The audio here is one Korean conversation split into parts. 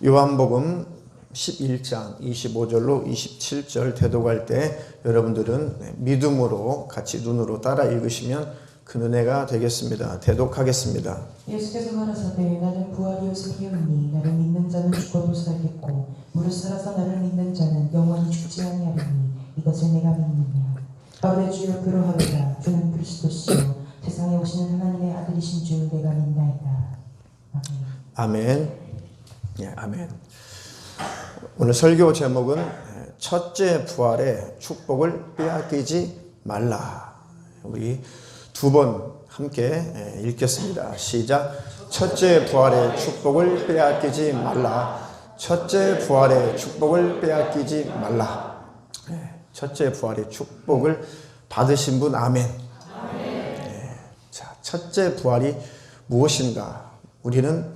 요한복음 11장 25절로 27절 대독할 때 여러분들은 믿음으로 같이 눈으로 따라 읽으시면 큰 은혜가 되겠습니다. 대독하겠습니다. 예수께서 가라사대 나는 부활이요 생명이니 나를 믿는 자는 죽어도 살겠고 무릇 살아서 나를 믿는 자는 영원히 죽지 아니하리니 이것을 내가 믿느냐. 아브의 주여 그러하리라. 주는 그리스도시요 세상에 오시는 하나님의 아들이신 줄 내가 믿나이다. 아멘. 아멘. 예, 아멘. 오늘 설교 제목은 첫째 부활의 축복을 빼앗기지 말라. 우리 두 번 함께 읽겠습니다. 시작. 첫째 부활의 축복을 빼앗기지 말라. 첫째 부활의 축복을 빼앗기지 말라. 첫째 부활의 축복을 받으신 분 아멘. 자, 첫째 부활이 무엇인가? 우리는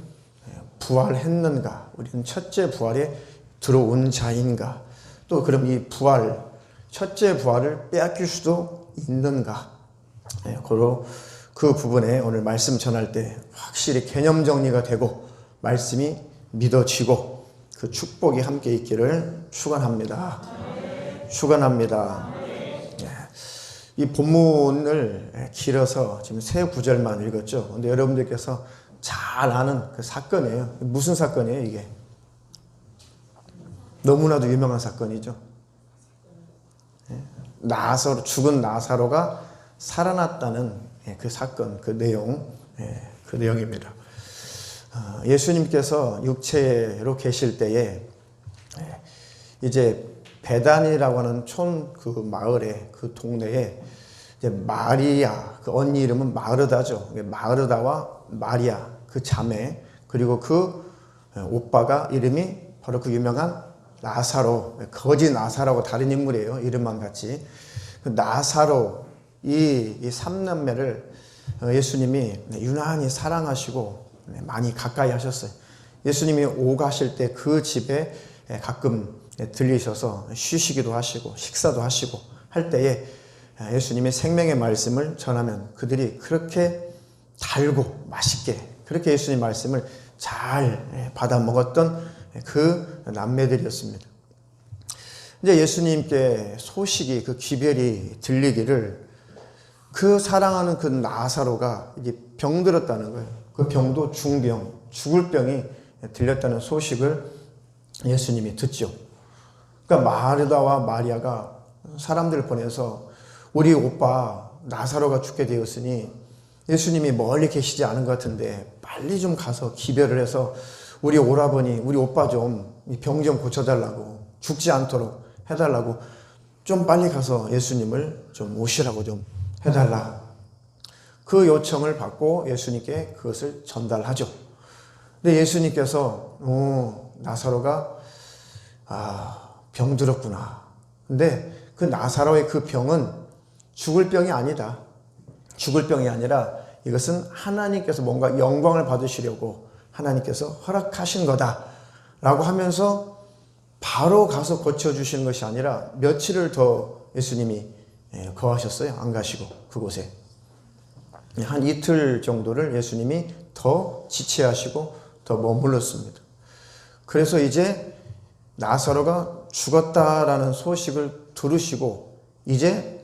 부활했는가? 우리는 첫째 부활에 들어온 자인가? 또 그럼 이 부활, 첫째 부활을 빼앗길 수도 있는가? 고로 그 부분에 오늘 말씀 전할 때 확실히 개념 정리가 되고 말씀이 믿어지고 그 축복이 함께 있기를 축원합니다. 축원합니다. 이 본문을 길어서 지금 세 구절만 읽었죠. 근데 여러분들께서 잘 아는 그 사건이에요. 무슨 사건이에요, 이게? 너무나도 유명한 사건이죠. 나사로, 죽은 나사로가 살아났다는 그 사건, 그 내용, 그 내용입니다. 예수님께서 육체로 계실 때에 이제 베단이라고 하는 촌 그 마을에, 그 동네에 이제 마리아, 그 언니 이름은 마르다죠. 마르다와 마리아, 그 자매, 그리고 그 오빠가 이름이 바로 그 유명한 나사로, 거지 나사로하고 다른 인물이에요. 이름만 같이. 그 나사로, 이 삼남매를 예수님이 유난히 사랑하시고 많이 가까이 하셨어요. 예수님이 오가실 때 그 집에 가끔 들리셔서 쉬시기도 하시고 식사도 하시고 할 때에 예수님의 생명의 말씀을 전하면 그들이 그렇게 달고 맛있게 그렇게 예수님 말씀을 잘 받아 먹었던 그 남매들이었습니다. 이제 예수님께 소식이 그 기별이 들리기를 그 사랑하는 그 나사로가 이제 병들었다는 거예요. 그 병도 중병, 죽을 병이 들렸다는 소식을 예수님이 듣죠. 그러니까 마르다와 마리아가 사람들을 보내서 우리 오빠 나사로가 죽게 되었으니 예수님이 멀리 계시지 않은 것 같은데 빨리 좀 가서 기별을 해서 우리 오라버니, 우리 오빠 좀 병 좀 고쳐달라고, 죽지 않도록 해달라고 좀 빨리 가서 예수님을 좀 오시라고 좀 해달라. 그 요청을 받고 예수님께 그것을 전달하죠. 근데 예수님께서 나사로가 병들었구나. 근데 그 나사로의 그 병은 죽을 병이 아니다. 죽을 병이 아니라 이것은 하나님께서 뭔가 영광을 받으시려고 하나님께서 허락하신 거다라고 하면서 바로 가서 고쳐주시는 것이 아니라 며칠을 더 예수님이 거하셨어요. 안 가시고 그곳에. 한 이틀 정도를 예수님이 더 지체하시고 더 머물렀습니다. 그래서 이제 나사로가 죽었다라는 소식을 들으시고 이제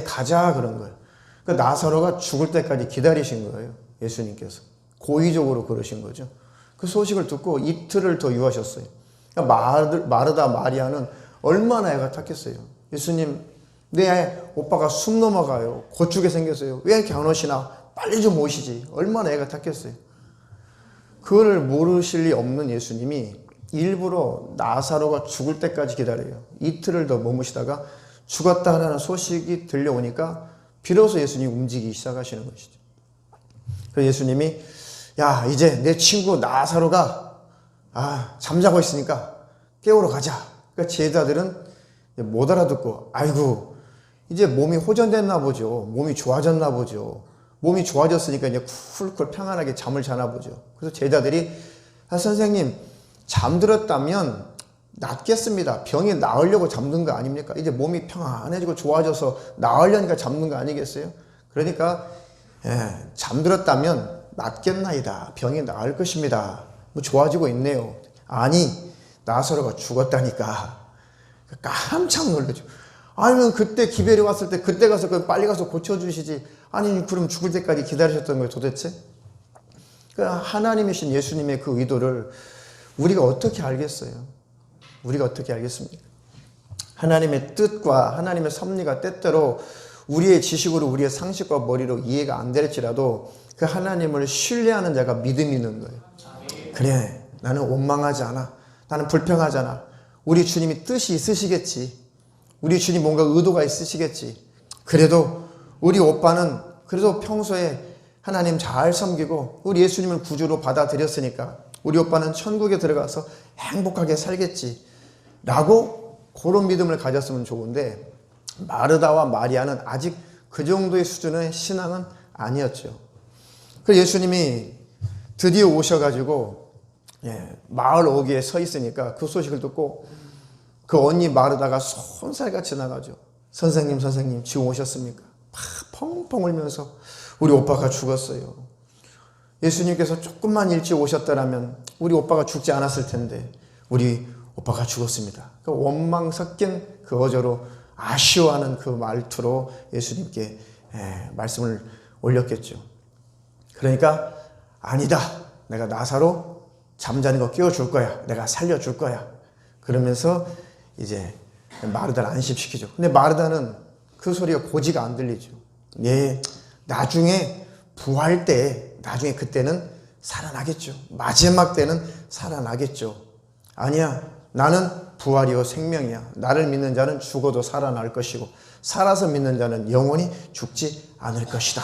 가자 그런 거예요. 그러니까 나사로가 죽을 때까지 기다리신 거예요. 예수님께서. 고의적으로 그러신 거죠. 그 소식을 듣고 이틀을 더 유하셨어요. 그러니까 마르다 마리아는 얼마나 애가 탔겠어요. 예수님, 내 오빠가 숨 넘어가요. 곧 죽게 생겼어요. 왜 이렇게 안 오시나? 빨리 좀 오시지. 얼마나 애가 탔겠어요. 그걸 모르실 리 없는 예수님이 일부러 나사로가 죽을 때까지 기다려요. 이틀을 더 머무시다가 죽었다라는 소식이 들려오니까 비로소 예수님이 움직이기 시작하시는 것이죠. 그래서 예수님이 이제 내 친구 나사로가 잠자고 있으니까 깨우러 가자. 그러니까 제자들은 못 알아듣고 아이고 이제 몸이 호전됐나 보죠. 몸이 좋아졌나 보죠. 몸이 좋아졌으니까 이제 쿨쿨 평안하게 잠을 자나 보죠. 그래서 제자들이 선생님 잠들었다면 낫겠습니다. 병이 나으려고 잠든 거 아닙니까? 이제 몸이 평안해지고 좋아져서 나으려니까 잠든 거 아니겠어요? 그러니까 잠들었다면 낫겠나이다. 병이 나을 것입니다. 뭐 좋아지고 있네요. 아니 나사로가 죽었다니까. 깜짝 놀라죠. 아니면 그때 기별이 왔을 때 그때 가서 빨리 가서 고쳐주시지. 아니 그럼 죽을 때까지 기다리셨던 거예요 도대체? 하나님이신 예수님의 그 의도를 우리가 어떻게 알겠어요? 우리가 어떻게 알겠습니까? 하나님의 뜻과 하나님의 섭리가 때때로 우리의 지식으로 우리의 상식과 머리로 이해가 안 될지라도 그 하나님을 신뢰하는 자가 믿음이 있는 거예요. 그래 나는 원망하지 않아. 나는 불평하지 않아. 우리 주님이 뜻이 있으시겠지. 우리 주님 뭔가 의도가 있으시겠지. 그래도 우리 오빠는 그래도 평소에 하나님 잘 섬기고 우리 예수님을 구주로 받아들였으니까 우리 오빠는 천국에 들어가서 행복하게 살겠지 라고 그런 믿음을 가졌으면 좋은데 마르다와 마리아는 아직 그 정도의 수준의 신앙은 아니었죠. 그래서 예수님이 드디어 오셔가지고 마을 어귀에 서 있으니까 그 소식을 듣고 그 언니 마르다가 손살같이 나가죠. 선생님 지금 오셨습니까? 막 펑펑 울면서 우리 오빠가 죽었어요. 예수님께서 조금만 일찍 오셨더라면 우리 오빠가 죽지 않았을 텐데 우리 오빠가 죽었습니다. 그 원망 섞인 그 어조로 아쉬워하는 그 말투로 예수님께 말씀을 올렸겠죠. 그러니까 아니다. 내가 나사로 잠자는 거 깨워줄 거야. 내가 살려줄 거야. 그러면서 이제 마르다를 안심시키죠. 근데 마르다는 그 소리가 고지가 안 들리죠. 나중에 부활 때 나중에 그때는 살아나겠죠. 마지막 때는 살아나겠죠. 아니야. 나는 부활이요 생명이야. 나를 믿는 자는 죽어도 살아날 것이고 살아서 믿는 자는 영원히 죽지 않을 것이다.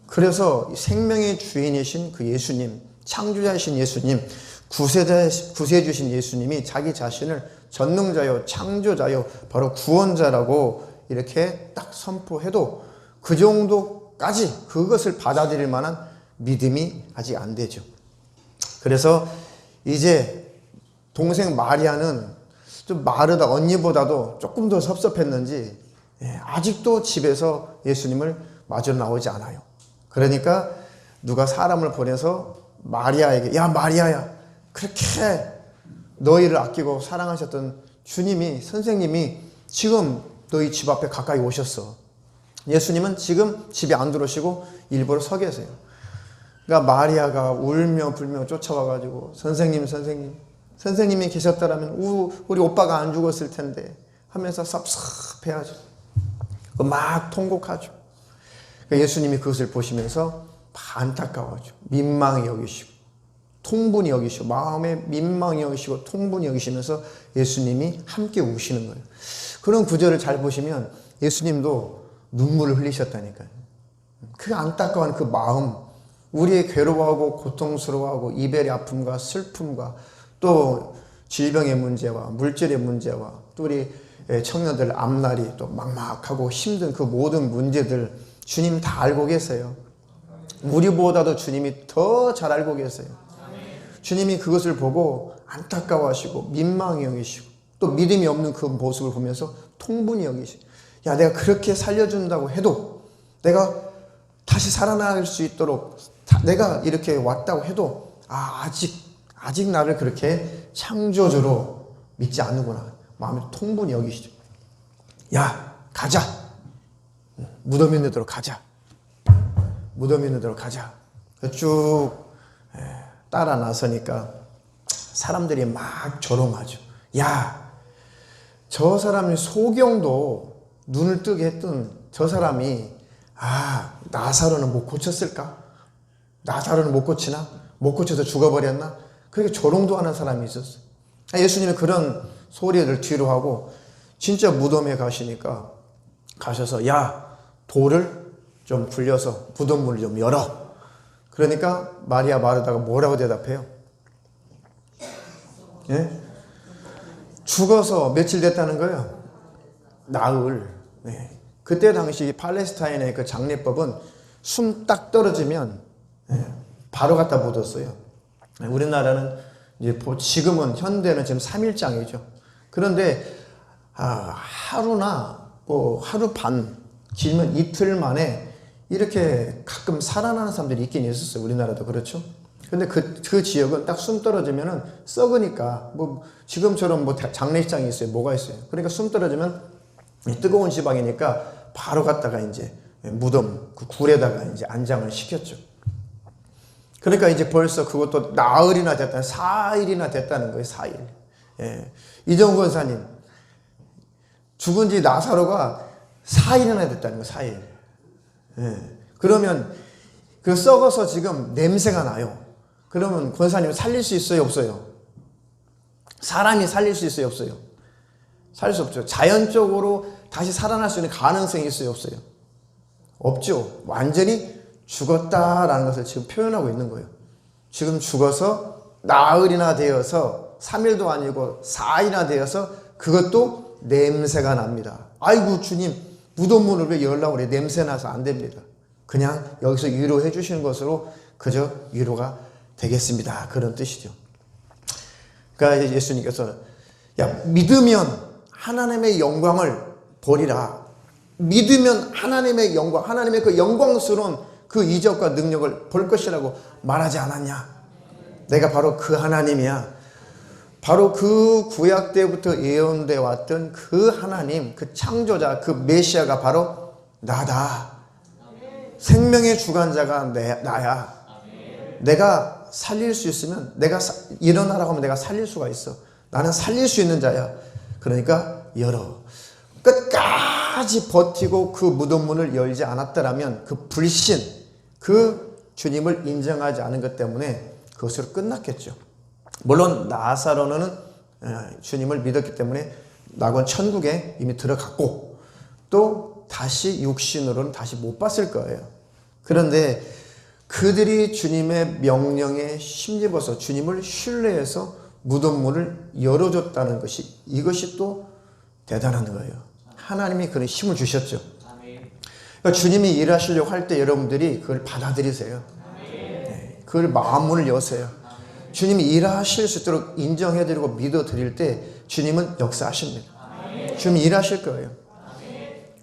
그래서 생명의 주인이신 그 예수님, 창조자이신 예수님, 구세주신 예수님이 자기 자신을 전능자요 창조자요 바로 구원자라고 이렇게 딱 선포해도 그 정도까지 그것을 받아들일 만한 믿음이 아직 안 되죠. 그래서 이제 동생 마리아는 좀 마르다 언니보다도 조금 더 섭섭했는지 아직도 집에서 예수님을 맞으러 나오지 않아요. 그러니까 누가 사람을 보내서 마리아에게 야 마리아야 그렇게 너희를 아끼고 사랑하셨던 주님이 선생님이 지금 너희 집 앞에 가까이 오셨어. 예수님은 지금 집에 안 들어오시고 일부러 서 계세요. 그러니까 마리아가 울며 불며 쫓아와가지고 선생님이 계셨다라면 우리 오빠가 안 죽었을 텐데 하면서 섭섭해하죠. 막 통곡하죠. 그러니까 예수님이 그것을 보시면서 안타까워하죠. 민망히 여기시고 통분히 여기시고 마음에 민망히 여기시고 통분히 여기시면서 예수님이 함께 우시는 거예요. 그런 구절을 잘 보시면 예수님도 눈물을 흘리셨다니까요. 그 안타까운 그 마음, 우리의 괴로워하고 고통스러워하고 이별의 아픔과 슬픔과 또 질병의 문제와 물질의 문제와 또 우리 청년들 앞날이 또 막막하고 힘든 그 모든 문제들 주님 다 알고 계세요. 우리보다도 주님이 더 잘 알고 계세요. 주님이 그것을 보고 안타까워하시고 민망히 여기시고 또 믿음이 없는 그 모습을 보면서 통분히 여기시고 야 내가 그렇게 살려준다고 해도 내가 다시 살아날 수 있도록 내가 이렇게 왔다고 해도 아직 나를 그렇게 창조주로 믿지 않는구나. 마음에 통분히 여기시죠. 야 가자. 무덤 있는 데로 가자. 무덤 있는 데로 가자. 쭉 따라 나서니까 사람들이 막 조롱하죠. 야, 저 사람이 소경도 눈을 뜨게 했던 저 사람이 나사로는 못 고쳤을까? 나사로는 못 고치나? 못 고쳐서 죽어버렸나? 그렇게 조롱도 하는 사람이 있었어요. 예수님이 그런 소리를 뒤로 하고 진짜 무덤에 가시니까 가셔서 야, 돌을 좀 굴려서 무덤문을 좀 열어. 그러니까 마리아 마르다가 뭐라고 대답해요? 예? 죽어서 며칠 됐다는 거예요. 나흘. 네. 그때 당시 팔레스타인의 그 장례법은 숨 딱 떨어지면 바로 갖다 묻었어요. 우리나라는 이제 지금은 현대는 지금 3일장이죠. 그런데 하루나 뭐 하루 반 길면 이틀 만에 이렇게 가끔 살아나는 사람들이 있긴 있었어요. 우리나라도 그렇죠. 근데 그 지역은 딱 숨 떨어지면은 썩으니까, 뭐, 지금처럼 뭐 장례식장이 있어요. 뭐가 있어요. 그러니까 숨 떨어지면 뜨거운 지방이니까 바로 갔다가 이제 무덤, 그 굴에다가 이제 안장을 시켰죠. 그러니까 이제 벌써 그것도 나흘이나 됐다는, 4일이나 됐다는 거예요. 4일. 예. 이정구 권사님, 죽은 지 나사로가 4일이나 됐다는 거예요. 4일. 예. 그러면 그 썩어서 지금 냄새가 나요. 그러면 권사님 살릴 수 있어요? 없어요? 사람이 살릴 수 있어요? 없어요? 살릴 수 없죠. 자연적으로 다시 살아날 수 있는 가능성이 있어요? 없어요? 없죠. 완전히 죽었다라는 것을 지금 표현하고 있는 거예요. 지금 죽어서 나흘이나 되어서 3일도 아니고 4일이나 되어서 그것도 냄새가 납니다. 아이고 주님, 무덤문을 왜 열라고 그래? 냄새 나서 안 됩니다. 그냥 여기서 위로해 주시는 것으로 그저 위로가 되겠습니다. 그런 뜻이죠. 그러니까 예수님께서 야, 믿으면 하나님의 영광을 보리라. 믿으면 하나님의 영광, 하나님의 그 영광스러운 그 이적과 능력을 볼 것이라고 말하지 않았냐? 내가 바로 그 하나님이야. 바로 그 구약 때부터 예언되어 왔던 그 하나님, 그 창조자, 그 메시아가 바로 나다. 생명의 주관자가 나야. 내가 살릴 수 있으면, 내가 일어나라고 하면 내가 살릴 수가 있어. 나는 살릴 수 있는 자야. 그러니까 열어. 끝까지 버티고 그 무덤문을 열지 않았더라면 그 불신, 그 주님을 인정하지 않은 것 때문에 그것으로 끝났겠죠. 물론 나사로는 주님을 믿었기 때문에 낙원 천국에 이미 들어갔고 또 다시 육신으로는 다시 못 봤을 거예요. 그런데 그들이 주님의 명령에 힘입어서 주님을 신뢰해서 무덤문을 열어줬다는 것이, 이것이 또 대단한 거예요. 하나님이 그런 힘을 주셨죠. 그러니까 주님이 일하시려고 할 때 여러분들이 그걸 받아들이세요. 네, 그걸 마음문을 여세요. 주님이 일하실 수 있도록 인정해드리고 믿어드릴 때 주님은 역사하십니다. 주님이 일하실 거예요.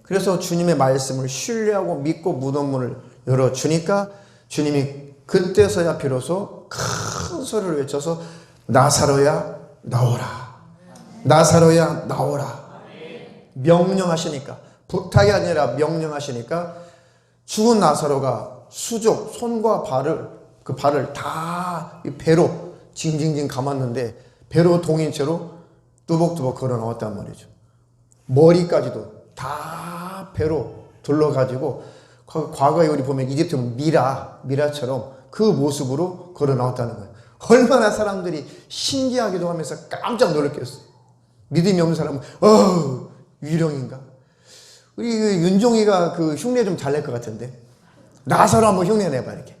그래서 주님의 말씀을 신뢰하고 믿고 무덤문을 열어주니까 주님이 그때서야 비로소 큰 소리를 외쳐서 나사로야 나오라. 나사로야 나오라. 명령하시니까, 부탁이 아니라 명령하시니까 죽은 나사로가 수족, 손과 발을, 그 발을 다 배로 징징징 감았는데 배로 동인 채로 뚜벅뚜벅 걸어 나왔단 말이죠. 머리까지도 다 배로 둘러가지고, 과거에 우리 보면 이집트 미라처럼 그 모습으로 걸어 나왔다는 거예요. 얼마나 사람들이 신기하기도 하면서 깜짝 놀랐겠어요. 믿음이 없는 사람은 위령인가? 우리 윤종이가 그 흉내 좀 잘 낼 것 같은데, 나사로 한번 흉내 내봐. 이렇게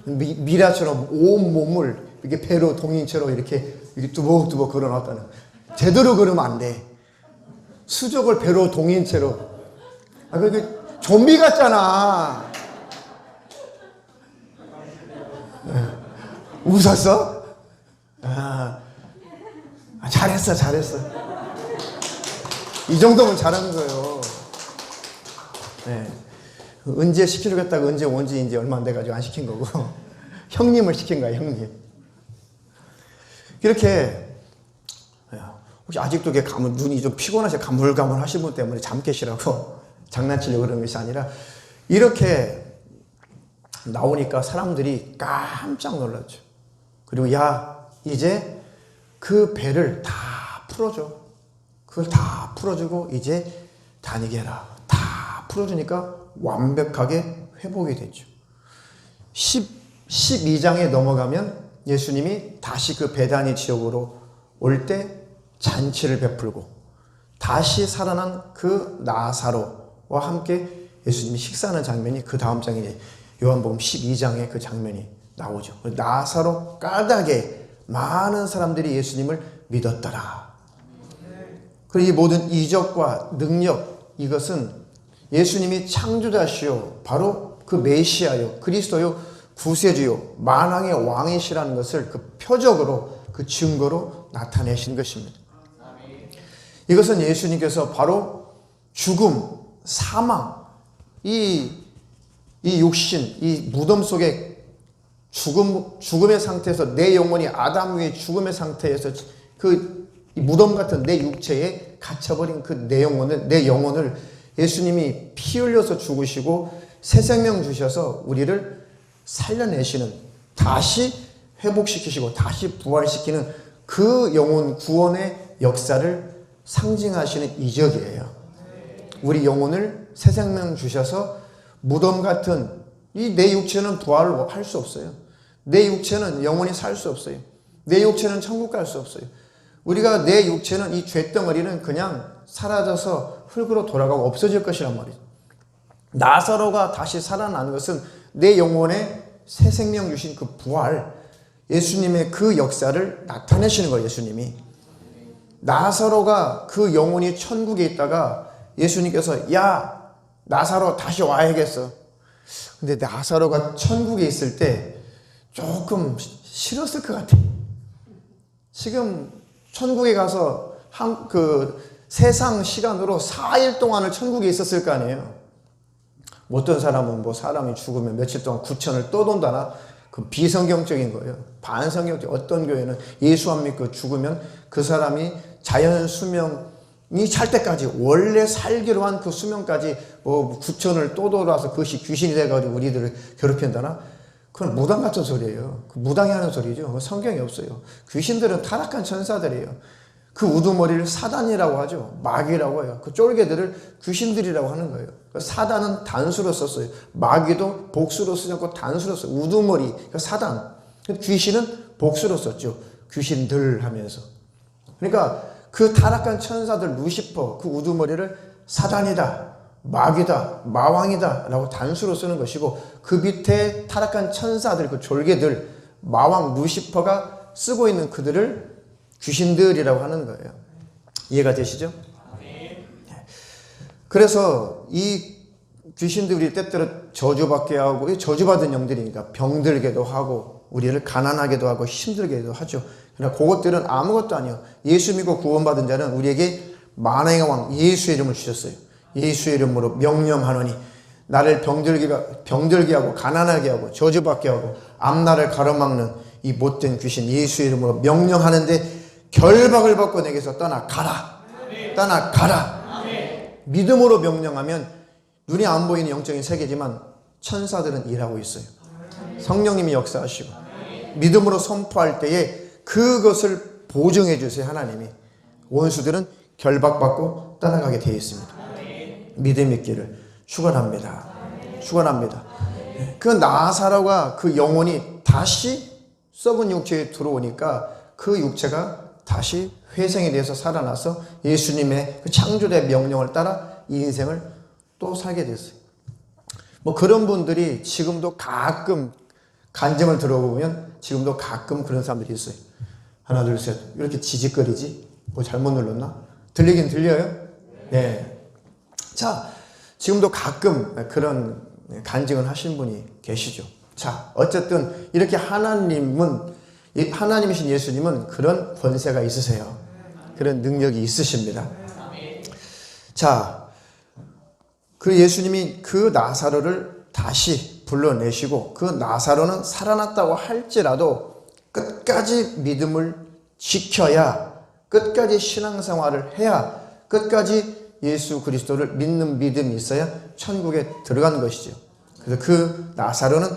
미라처럼 온 몸을 이렇게 배로 동인 채로 이렇게 뚜벅뚜벅 걸어 나왔다는 거예요. 제대로 걸으면 안 돼. 수족을 배로 동인 채로. 그게 좀비 같잖아. 웃었어? 잘했어. 이 정도면 잘하는 거예요. 네. 언제 시키려고 했다가 언제 온지 이제 얼마 안 돼가지고 안 시킨 거고. 형님을 시킨 거야, 형님. 이렇게, 혹시 아직도 눈이 좀 피곤하셔, 가물가물 하신 분 때문에 잠 깨시라고 장난치려고 그러는 것이 아니라, 이렇게 나오니까 사람들이 깜짝 놀랐죠. 그리고 이제 그 배를 다 풀어줘. 그걸 다 풀어주고 이제 다니게 해라. 다 풀어주니까 완벽하게 회복이 됐죠. 12장에 넘어가면 예수님이 다시 그 베다니 지역으로 올 때 잔치를 베풀고 다시 살아난 그 나사로와 함께 예수님이 식사하는 장면이 그 다음 장에 요한복음 12장에 그 장면이 나오죠. 나사로 까닭에 많은 사람들이 예수님을 믿었더라. 그리고 이 모든 이적과 능력, 이것은 예수님이 창조자시요, 바로 그 메시아요, 그리스도요, 구세주요, 만왕의 왕이시라는 것을 그 표적으로, 그 증거로 나타내신 것입니다. 이것은 예수님께서 바로 죽음, 사망, 이 육신, 이 무덤 속에 죽음의 상태에서 내 영혼이 아담 위에 죽음의 상태에서 그 무덤 같은 내 육체에 갇혀버린 그 내 영혼을 예수님이 피 흘려서 죽으시고 새 생명 주셔서 우리를 살려내시는, 다시 회복시키시고 다시 부활시키는 그 영혼 구원의 역사를 상징하시는 이적이에요. 우리 영혼을 새 생명 주셔서 무덤 같은 이 내 육체는 부활을 할 수 없어요. 내 육체는 영원히 살 수 없어요. 내 육체는 천국 갈 수 없어요. 우리가 내 육체는 이 죄덩어리는 그냥 사라져서 흙으로 돌아가고 없어질 것이란 말이죠. 나사로가 다시 살아나는 것은 내 영혼에 새 생명 주신 그 부활, 예수님의 그 역사를 나타내시는 거예요. 예수님이. 나사로가 그 영혼이 천국에 있다가 예수님께서 야 나사로 다시 와야겠어. 근데 나사로가 천국에 있을 때 조금 싫었을 것 같아. 지금 천국에 가서 세상 시간으로 4일 동안을 천국에 있었을 거 아니에요. 어떤 사람은 사람이 죽으면 며칠 동안 구천을 떠돈다나, 그 비성경적인 거예요. 반성경적. 어떤 교회는 예수 안 믿고 죽으면 그 사람이 자연 수명이 찰 때까지, 원래 살기로 한 그 수명까지 구천을 떠돌아서 그것이 귀신이 돼가지고 우리들을 괴롭힌다나? 그건 무당 같은 소리예요. 무당이 하는 소리죠. 성경에 없어요. 귀신들은 타락한 천사들이에요. 그 우두머리를 사단이라고 하죠. 마귀라고 해요. 그 쫄개들을 귀신들이라고 하는 거예요. 사단은 단수로 썼어요. 마귀도 복수로 쓰지 않고 단수로 썼어요. 우두머리, 그러니까 사단. 귀신은 복수로 썼죠. 귀신들 하면서. 그러니까 그 타락한 천사들, 루시퍼, 그 우두머리를 사단이다, 마귀다, 마왕이다 라고 단수로 쓰는 것이고, 그 밑에 타락한 천사들, 그 졸개들, 마왕, 루시퍼가 쓰고 있는 그들을 귀신들이라고 하는 거예요. 이해가 되시죠? 그래서 이 귀신들이 때때로 저주받게 하고, 저주받은 영들이니까 병들게도 하고 우리를 가난하게도 하고 힘들게도 하죠. 그러나 그것들은 아무것도 아니에요. 예수 믿고 구원받은 자는 우리에게 만왕의 왕 예수의 이름을 주셨어요. 예수의 이름으로 명령하노니, 나를 병들게 하고 가난하게 하고 저주받게 하고 앞날을 가로막는 이 못된 귀신 예수의 이름으로 명령하는데 결박을 받고 내게서 떠나가라. 떠나가라. 믿음으로 명령하면 눈이 안 보이는 영적인 세계지만 천사들은 일하고 있어요. 성령님이 역사하시고 믿음으로 선포할 때에 그것을 보증해 주세요. 하나님이. 원수들은 결박받고 떠나가게 되어 있습니다. 믿음 있기를 축원합니다. 축원합니다. 그 나사로가 그 영혼이 다시 썩은 육체에 들어오니까 그 육체가 다시 회생이 돼서 살아나서 예수님의 그 창조의 명령을 따라 이 인생을 또 살게 됐어요. 그런 분들이 지금도 가끔 간증을 들어보면 지금도 가끔 그런 사람들이 있어요. 하나 둘 셋, 이렇게 지직거리지? 잘못 눌렀나? 들리긴 들려요? 네. 자, 지금도 가끔 그런 간증을 하신 분이 계시죠. 자, 어쨌든 이렇게 하나님이신 예수님은 그런 권세가 있으세요. 그런 능력이 있으십니다. 자, 그 예수님이 그 나사로를 다시 불러내시고, 그 나사로는 살아났다고 할지라도 끝까지 믿음을 지켜야, 끝까지 신앙생활을 해야, 끝까지 예수 그리스도를 믿는 믿음이 있어야 천국에 들어가는 것이죠. 그래서 그 나사로는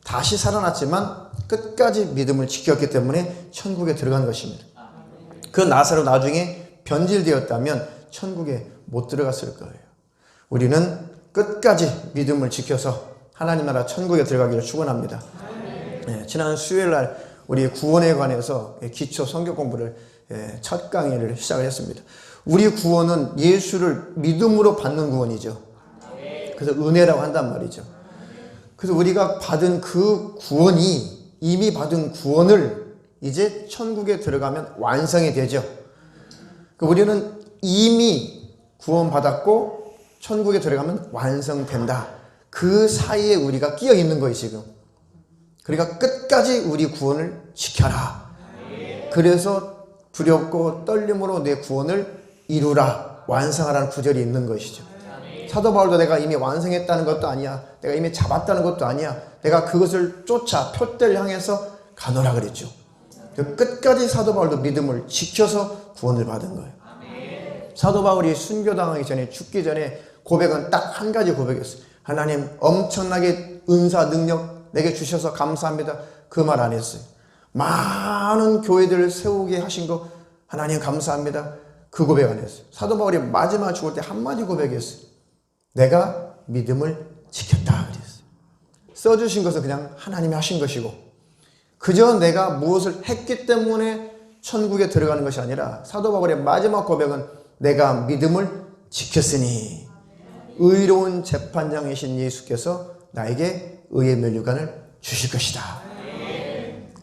다시 살아났지만 끝까지 믿음을 지켰기 때문에 천국에 들어간 것입니다. 그 나사로 나중에 변질되었다면 천국에 못 들어갔을 거예요. 우리는 끝까지 믿음을 지켜서 하나님 나라 천국에 들어가기를 축원합니다. 네, 지난 수요일 날 우리 구원에 관해서 기초 성경 공부를 첫 강의를 시작을 했습니다. 우리 구원은 예수를 믿음으로 받는 구원이죠. 그래서 은혜라고 한단 말이죠. 그래서 우리가 받은 그 구원이, 이미 받은 구원을 이제 천국에 들어가면 완성이 되죠. 우리는 이미 구원받았고 천국에 들어가면 완성된다. 그 사이에 우리가 끼어 있는 거예요, 지금. 그러니까 끝까지 우리 구원을 지켜라. 그래서 두렵고 떨림으로 내 구원을 이루라, 완성하라는 구절이 있는 것이죠. 사도 바울도 내가 이미 완성했다는 것도 아니야, 내가 이미 잡았다는 것도 아니야, 내가 그것을 쫓아 표대를 향해서 가노라 그랬죠. 끝까지 사도 바울도 믿음을 지켜서 구원을 받은 거예요. 사도 바울이 순교당하기 전에, 죽기 전에 고백은 딱 한 가지 고백이었어요. 하나님 엄청나게 은사 능력 내게 주셔서 감사합니다. 그 말 안 했어요. 많은 교회들을 세우게 하신 거 하나님 감사합니다. 그 고백 안 했어요. 사도 바울이 마지막 죽을 때 한마디 고백했어요. 내가 믿음을 지켰다 그랬어요. 써주신 것은 그냥 하나님이 하신 것이고, 그저 내가 무엇을 했기 때문에 천국에 들어가는 것이 아니라 사도 바울의 마지막 고백은 내가 믿음을 지켰으니 의로운 재판장이신 예수께서 나에게 의의 면류관을 주실 것이다.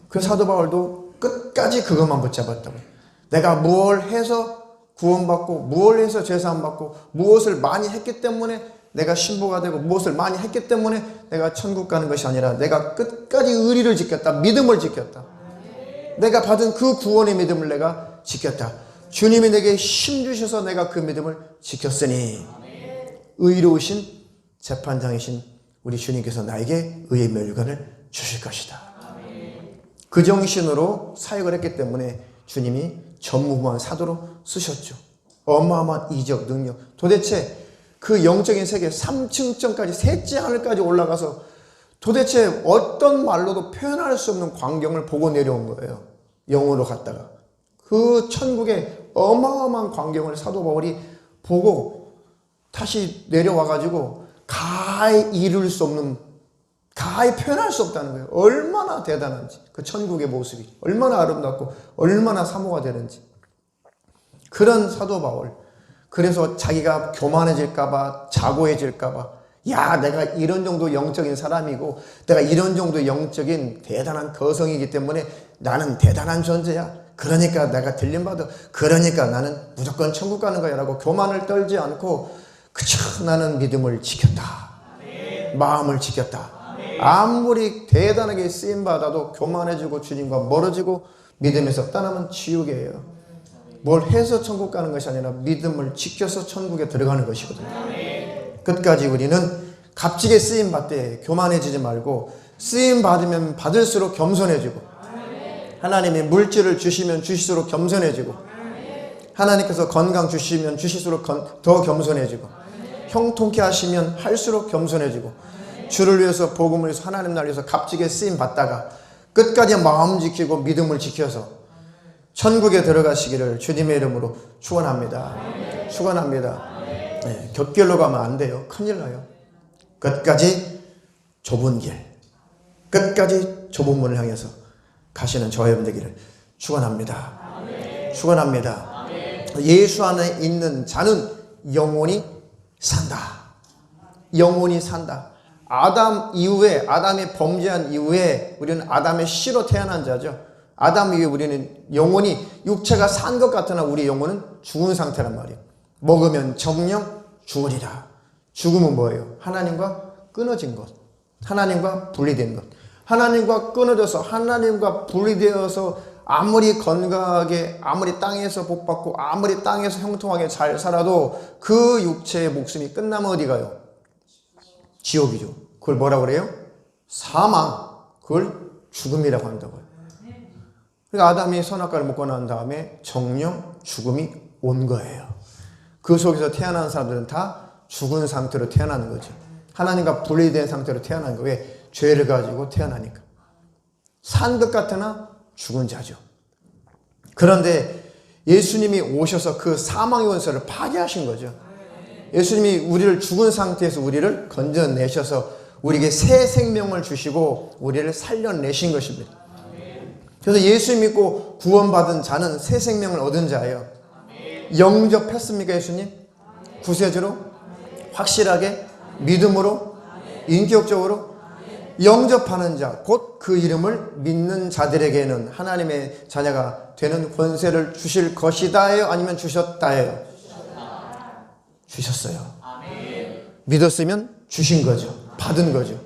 그 사도 바울도 끝까지 그것만 붙잡았다고. 내가 뭘 해서 구원받고, 뭘 해서 제사함받고, 무엇을 많이 했기 때문에 내가 신부가 되고, 무엇을 많이 했기 때문에 내가 천국 가는 것이 아니라 내가 끝까지 의리를 지켰다. 믿음을 지켰다. 내가 받은 그 구원의 믿음을 내가 지켰다. 주님이 내게 힘 주셔서 내가 그 믿음을 지켰으니 의로우신 재판장이신 우리 주님께서 나에게 의의 면류관을 주실 것이다. 그 정신으로 사역을 했기 때문에 주님이 전무후무한 사도로 쓰셨죠. 어마어마한 이적 능력. 도대체 그 영적인 세계 3층전까지 셋째 하늘까지 올라가서 도대체 어떤 말로도 표현할 수 없는 광경을 보고 내려온 거예요. 영으로 갔다가 그 천국의 어마어마한 광경을 사도 바울이 보고 다시 내려와가지고 가히 이룰 수 없는, 가히 표현할 수 없다는 거예요. 얼마나 대단한지, 그 천국의 모습이 얼마나 아름답고 얼마나 사모가 되는지. 그런 사도 바울, 그래서 자기가 교만해질까봐, 자고해질까봐, 야, 내가 이런 정도 영적인 사람이고, 내가 이런 정도 영적인 대단한 거성이기 때문에 나는 대단한 존재야. 그러니까 내가 들림받아. 그러니까 나는 무조건 천국 가는 거야. 라고 교만을 떨지 않고, 그저 나는 믿음을 지켰다. 마음을 지켰다. 아무리 대단하게 쓰임받아도 교만해지고 주님과 멀어지고 믿음에서 떠나면 지옥이에요. 뭘 해서 천국 가는 것이 아니라 믿음을 지켜서 천국에 들어가는 것이거든요. 끝까지 우리는 값지게 쓰임받되 교만해지지 말고, 쓰임받으면 받을수록 겸손해지고, 하나님이 물질을 주시면 주실수록 겸손해지고, 하나님께서 건강 주시면 주실수록 더 겸손해지고, 형통케 하시면 할수록 겸손해지고, 주를 위해서 복음을 위해서 하나님 나라를 위해서 값지게 쓰임받다가 끝까지 마음 지키고 믿음을 지켜서 천국에 들어가시기를 주님의 이름으로 축원합니다. 축원합니다. 네, 곁길로 가면 안 돼요. 큰일 나요. 끝까지 좁은 길, 끝까지 좁은 문을 향해서 가시는 저와 여러분 되기를 축원합니다. 축원합니다. 예수 안에 있는 자는 영원히 산다. 영원히 산다. 아담 이후에, 아담이 범죄한 이후에 우리는 아담의 씨로 태어난 자죠. 아담 이후에 우리는 영원히 육체가 산 것 같으나 우리 영혼은 죽은 상태란 말이에요. 먹으면 정령 죽으리라. 죽음은 뭐예요? 하나님과 끊어진 것, 하나님과 분리된 것. 하나님과 끊어져서, 하나님과 분리되어서 아무리 건강하게, 아무리 땅에서 복받고, 아무리 땅에서 형통하게 잘 살아도 그 육체의 목숨이 끝나면 어디 가요? 지옥이죠. 그걸 뭐라고 그래요? 사망. 그걸 죽음이라고 한다고요. 그러니까 아담이 선악과를 먹고 난 다음에 정령 죽음이 온 거예요. 그 속에서 태어난 사람들은 다 죽은 상태로 태어나는 거죠. 하나님과 분리된 상태로 태어난 거예요. 왜? 죄를 가지고 태어나니까. 산 것 같으나 죽은 자죠. 그런데 예수님이 오셔서 그 사망의 원수를 파괴하신 거죠. 예수님이 우리를 죽은 상태에서 우리를 건져내셔서 우리에게 새 생명을 주시고 우리를 살려내신 것입니다. 그래서 예수 믿고 구원받은 자는 새 생명을 얻은 자예요. 영접했습니까, 예수님? 구세주로? 확실하게? 믿음으로? 인격적으로? 영접하는 자, 곧 그 이름을 믿는 자들에게는 하나님의 자녀가 되는 권세를 주실 것이다예요? 아니면 주셨다예요? 주셨어요. 믿었으면 주신 거죠. 받은 거죠.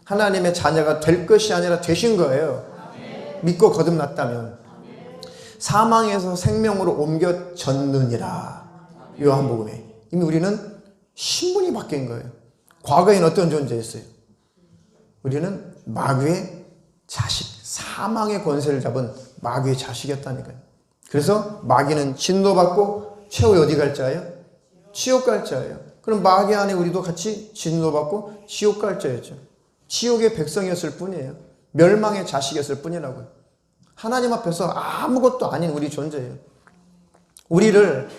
하나님의 자녀가 될 것이 아니라 되신 거예요. 믿고 거듭났다면. 사망에서 생명으로 옮겨졌느니라. 요한복음에. 이미 우리는 신분이 바뀐 거예요. 과거에는 어떤 존재였어요? 우리는 마귀의 자식, 사망의 권세를 잡은 마귀의 자식이었다니까요. 그래서 마귀는 진노받고 최후에 어디 갈 자예요? 지옥 갈 자예요. 그럼 마귀 안에 우리도 같이 진노받고 지옥 갈 자였죠. 지옥의 백성이었을 뿐이에요. 멸망의 자식이었을 뿐이라고요. 하나님 앞에서 아무것도 아닌 우리 존재예요. 우리를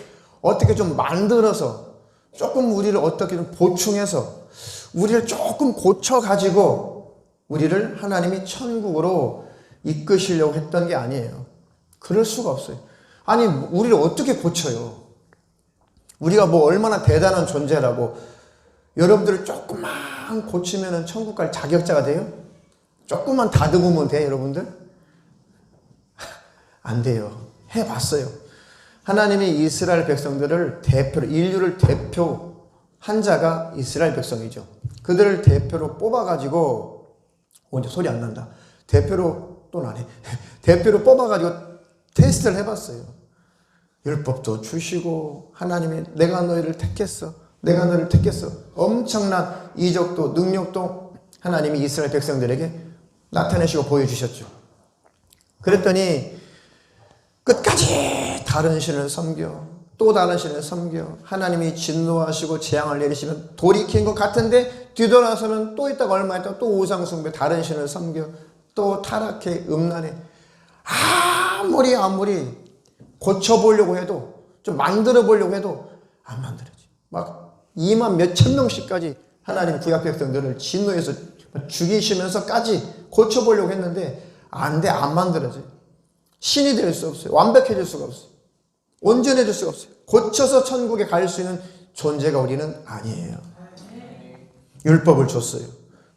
어떻게 좀 만들어서 조금 우리를 어떻게 좀 보충해서 우리를 조금 고쳐가지고 우리를 하나님이 천국으로 이끄시려고 했던 게 아니에요. 그럴 수가 없어요. 아니, 우리를 어떻게 고쳐요? 우리가 뭐 얼마나 대단한 존재라고 여러분들을 조금만 고치면 천국 갈 자격자가 돼요? 조금만 다듬으면 돼요, 여러분들? 안 돼요. 해봤어요. 하나님이 이스라엘 백성들을 대표로, 인류를 대표한 자가 이스라엘 백성이죠. 그들을 대표로 뽑아가지고, 이제 소리 안 난다. 대표로, 또 나네. 대표로 뽑아가지고 테스트를 해봤어요. 율법도 주시고, 하나님이 내가 너희를 택했어. 내가 너를 택했어. 엄청난 이적도, 능력도 하나님이 이스라엘 백성들에게 나타내시고 보여주셨죠. 그랬더니, 끝까지 다른 신을 섬겨, 또 다른 신을 섬겨, 하나님이 진노하시고 재앙을 내리시면 돌이킨 것 같은데 뒤돌아서면 또 있다가 얼마 있다가 또 우상숭배, 다른 신을 섬겨, 또 타락해, 음란해. 아무리 고쳐보려고 해도, 좀 만들어 보려고 해도 안 만들어지. 막 2만 몇천 명씩까지 하나님 구약 백성들을 진노해서 죽이시면서까지 고쳐보려고 했는데 안 돼, 안 만들어져. 신이 될 수 없어요. 완벽해질 수가 없어요. 온전해질 수가 없어요. 고쳐서 천국에 갈 수 있는 존재가 우리는 아니에요. 율법을 줬어요.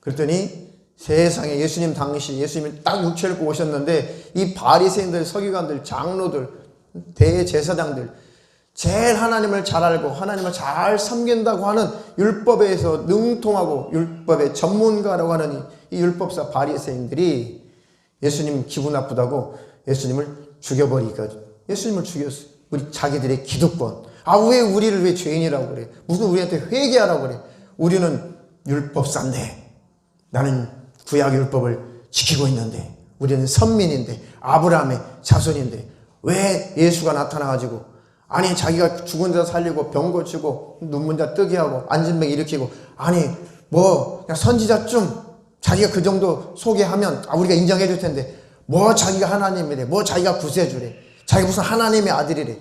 그랬더니 세상에 예수님 당시 예수님이 딱 육체를 입고 오셨는데 이 바리새인들, 서기관들, 장로들, 대제사장들, 제일 하나님을 잘 알고 하나님을 잘 섬긴다고 하는 율법에서 능통하고 율법의 전문가라고 하는 이 율법사 바리새인들이 예수님 기분 나쁘다고 예수님을 죽여버리니까 예수님을 죽였어요. 우리 자기들의 기득권. 왜 우리를 왜 죄인이라고 그래? 무슨 우리한테 회개하라고 그래? 우리는 율법사인데, 나는 구약 율법을 지키고 있는데, 우리는 선민인데, 아브라함의 자손인데 왜 예수가 나타나가지고 아니 자기가 죽은 자 살리고 병 고치고 눈문 자 뜨게 하고 앉은 병 일으키고 아니 뭐 그냥 선지자 좀 자기가 그 정도 소개하면 우리가 인정해 줄 텐데 뭐 자기가 하나님이래, 뭐 자기가 구세주래, 자기가 무슨 하나님의 아들이래.